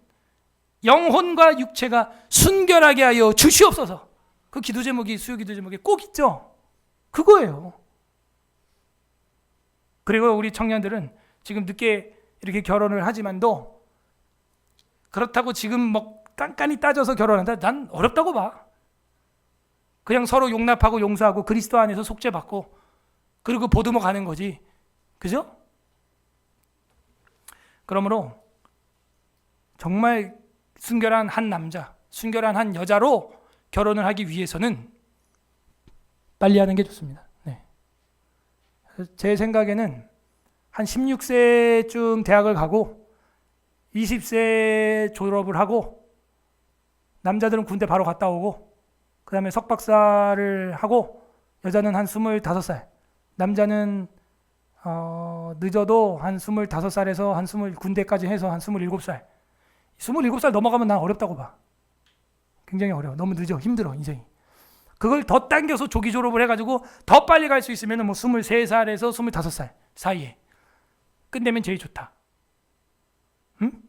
Speaker 1: 영혼과 육체가 순결하게 하여 주시옵소서. 그 기도 제목이 수요 기도 제목에 꼭 있죠. 그거예요. 그리고 우리 청년들은 지금 늦게 이렇게 결혼을 하지만도 그렇다고 지금 뭐 깐깐히 따져서 결혼한다? 난 어렵다고 봐. 그냥 서로 용납하고 용서하고 그리스도 안에서 속죄받고 그리고 보듬어 가는 거지. 그죠? 그러므로 정말 순결한 한 남자, 순결한 한 여자로 결혼을 하기 위해서는 빨리 하는 게 좋습니다. 네. 제 생각에는 한 16세쯤 대학을 가고 20세 졸업을 하고 남자들은 군대 바로 갔다 오고 그 다음에 석박사를 하고 여자는 한 25살 남자는 늦어도 한 25살에서 한 20 군대까지 해서 한 27살 27살 넘어가면 난 어렵다고 봐. 굉장히 어려워. 너무 늦어. 힘들어 인생이. 그걸 더 당겨서 조기 졸업을 해가지고 더 빨리 갈 수 있으면 뭐 23살에서 25살 사이에 끝내면 제일 좋다. 응?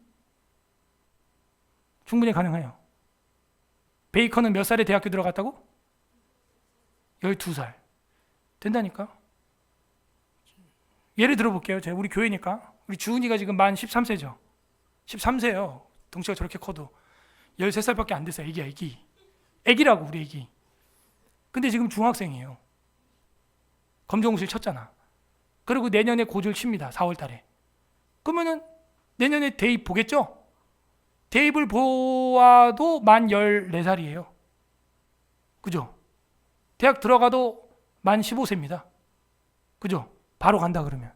Speaker 1: 충분히 가능해요. 베이컨은 몇 살에 대학교 들어갔다고? 12살. 된다니까. 예를 들어볼게요. 제가 우리 교회니까. 우리 주은이가 지금 만 13세죠. 13세예요. 덩치가 저렇게 커도 13살밖에 안 됐어요. 애기야, 애기. 애기라고, 우리 애기. 근데 지금 중학생이에요. 검정고시를 쳤잖아. 그리고 내년에 고졸 칩니다. 4월 달에. 그러면은 내년에 대입 보겠죠? 대입을 보아도 만 14살이에요. 그죠? 대학 들어가도 만 15세입니다. 그죠? 바로 간다 그러면.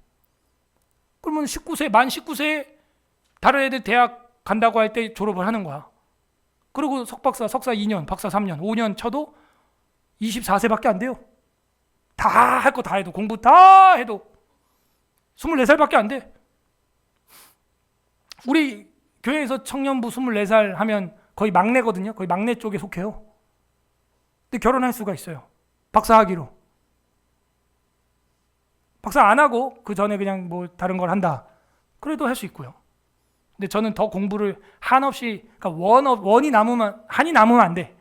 Speaker 1: 그러면 19세, 만 19세에 다른 애들 대학 간다고 할 때 졸업을 하는 거야. 그리고 석박사, 석사 2년, 박사 3년, 5년 쳐도 24세밖에 안 돼요. 다 할 거 다 해도, 공부 다 해도 24살밖에 안 돼. 우리 교회에서 청년부 24살 하면 거의 막내거든요. 거의 막내 쪽에 속해요. 근데 결혼할 수가 있어요. 박사 학위로. 박사 안 하고 그 전에 그냥 뭐 다른 걸 한다. 그래도 할 수 있고요. 근데 저는 더 공부를 한없이, 그러니까 한이 남으면 안 돼.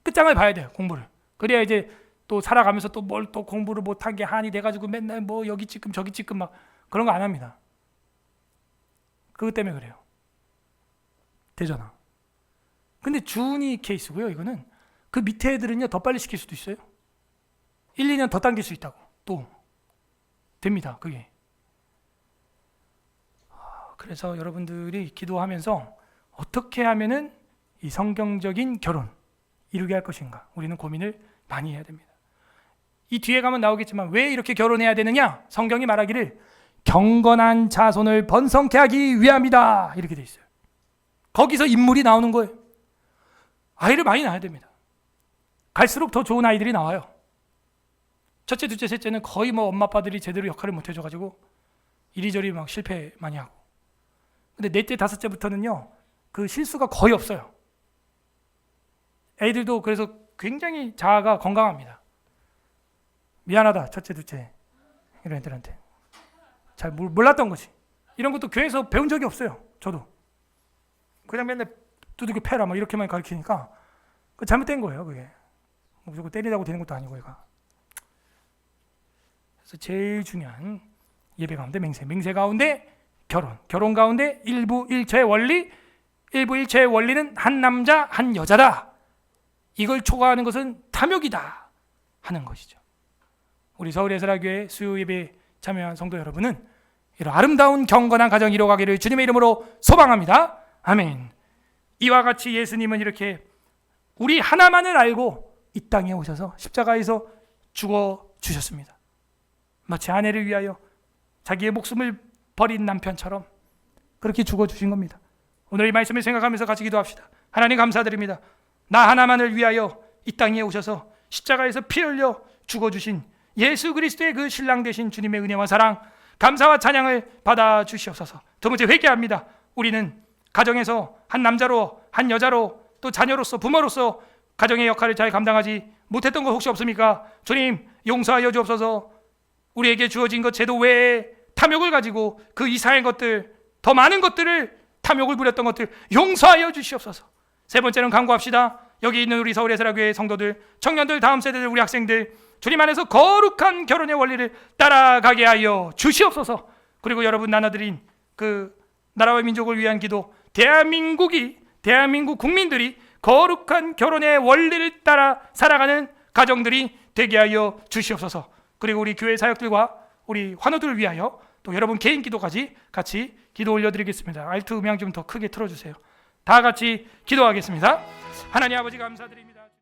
Speaker 1: 끝장을 봐야 돼요, 공부를. 그래야 이제 또 살아가면서 또 뭘 또 공부를 못한 게 한이 돼가지고 맨날 뭐 여기 찌끔 저기 찌끔 막 그런 거 안 합니다. 그것 때문에 그래요. 되잖아. 근데 준이 케이스고요. 이거는 그 밑에 애들은요 더 빨리 시킬 수도 있어요. 1, 2년 더 당길 수 있다고. 또 됩니다. 그게. 그래서 여러분들이 기도하면서 어떻게 하면은 이 성경적인 결혼 이루게 할 것인가, 우리는 고민을 많이 해야 됩니다. 이 뒤에 가면 나오겠지만 왜 이렇게 결혼해야 되느냐? 성경이 말하기를 경건한 자손을 번성케 하기 위함이다, 이렇게 돼 있어요. 거기서 인물이 나오는 거예요. 아이를 많이 낳아야 됩니다. 갈수록 더 좋은 아이들이 나와요. 첫째, 둘째, 셋째는 거의 뭐 엄마 아빠들이 제대로 역할을 못 해줘가지고 이리저리 막 실패 많이 하고. 근데 넷째, 다섯째부터는요 그 실수가 거의 없어요. 애들도 그래서 굉장히 자아가 건강합니다. 미안하다, 첫째, 둘째 이런 애들한테. 잘 몰랐던 거지. 이런 것도 교회에서 배운 적이 없어요. 저도 그냥 맨날 두들겨 패라 막 이렇게만 가르치니까 그 잘못된 거예요. 그게 무조건 때리라고 되는 것도 아니고. 얘가 그래서 제일 중요한 예배 가운데 맹세, 맹세 가운데 결혼, 결혼 가운데 일부일체의 원리, 일부일체의 원리는 한 남자 한 여자다. 이걸 초과하는 것은 탐욕이다 하는 것이죠. 우리 서울예술학교회 수요 예배에 참여한 성도 여러분은 이런 아름다운 경건한 가정 이루어가기를 주님의 이름으로 소망합니다. 아멘. 이와 같이 예수님은 이렇게 우리 하나만을 알고 이 땅에 오셔서 십자가에서 죽어 주셨습니다. 마치 아내를 위하여 자기의 목숨을 버린 남편처럼 그렇게 죽어 주신 겁니다. 오늘 이 말씀을 생각하면서 같이 기도합시다. 하나님 감사드립니다. 나 하나만을 위하여 이 땅에 오셔서 십자가에서 피 흘려 죽어 주신 예수 그리스도의 그 신랑 되신 주님의 은혜와 사랑, 감사와 찬양을 받아 주시옵소서. 두 번째, 회개합니다. 우리는 가정에서 한 남자로, 한 여자로, 또 자녀로서, 부모로서 가정의 역할을 잘 감당하지 못했던 것 혹시 없습니까? 주님 용서하여 주옵소서. 우리에게 주어진 것 제도 외에 탐욕을 가지고 그 이상의 것들, 더 많은 것들을, 탐욕을 부렸던 것들 용서하여 주시옵소서. 세 번째는 간구합시다. 여기 있는 우리 서울예술학교회 성도들, 청년들, 다음 세대들, 우리 학생들, 주님 안에서 거룩한 결혼의 원리를 따라가게 하여 주시옵소서. 그리고 여러분 나눠드린 그 나라와 민족을 위한 기도, 대한민국 국민들이 거룩한 결혼의 원리를 따라 살아가는 가정들이 되게 하여 주시옵소서. 그리고 우리 교회 사역들과 우리 환우들을 위하여 또 여러분 개인 기도까지 같이 기도 올려드리겠습니다. 알트 음향 좀 더 크게 틀어주세요. 다 같이 기도하겠습니다. 하나님 아버지 감사드립니다.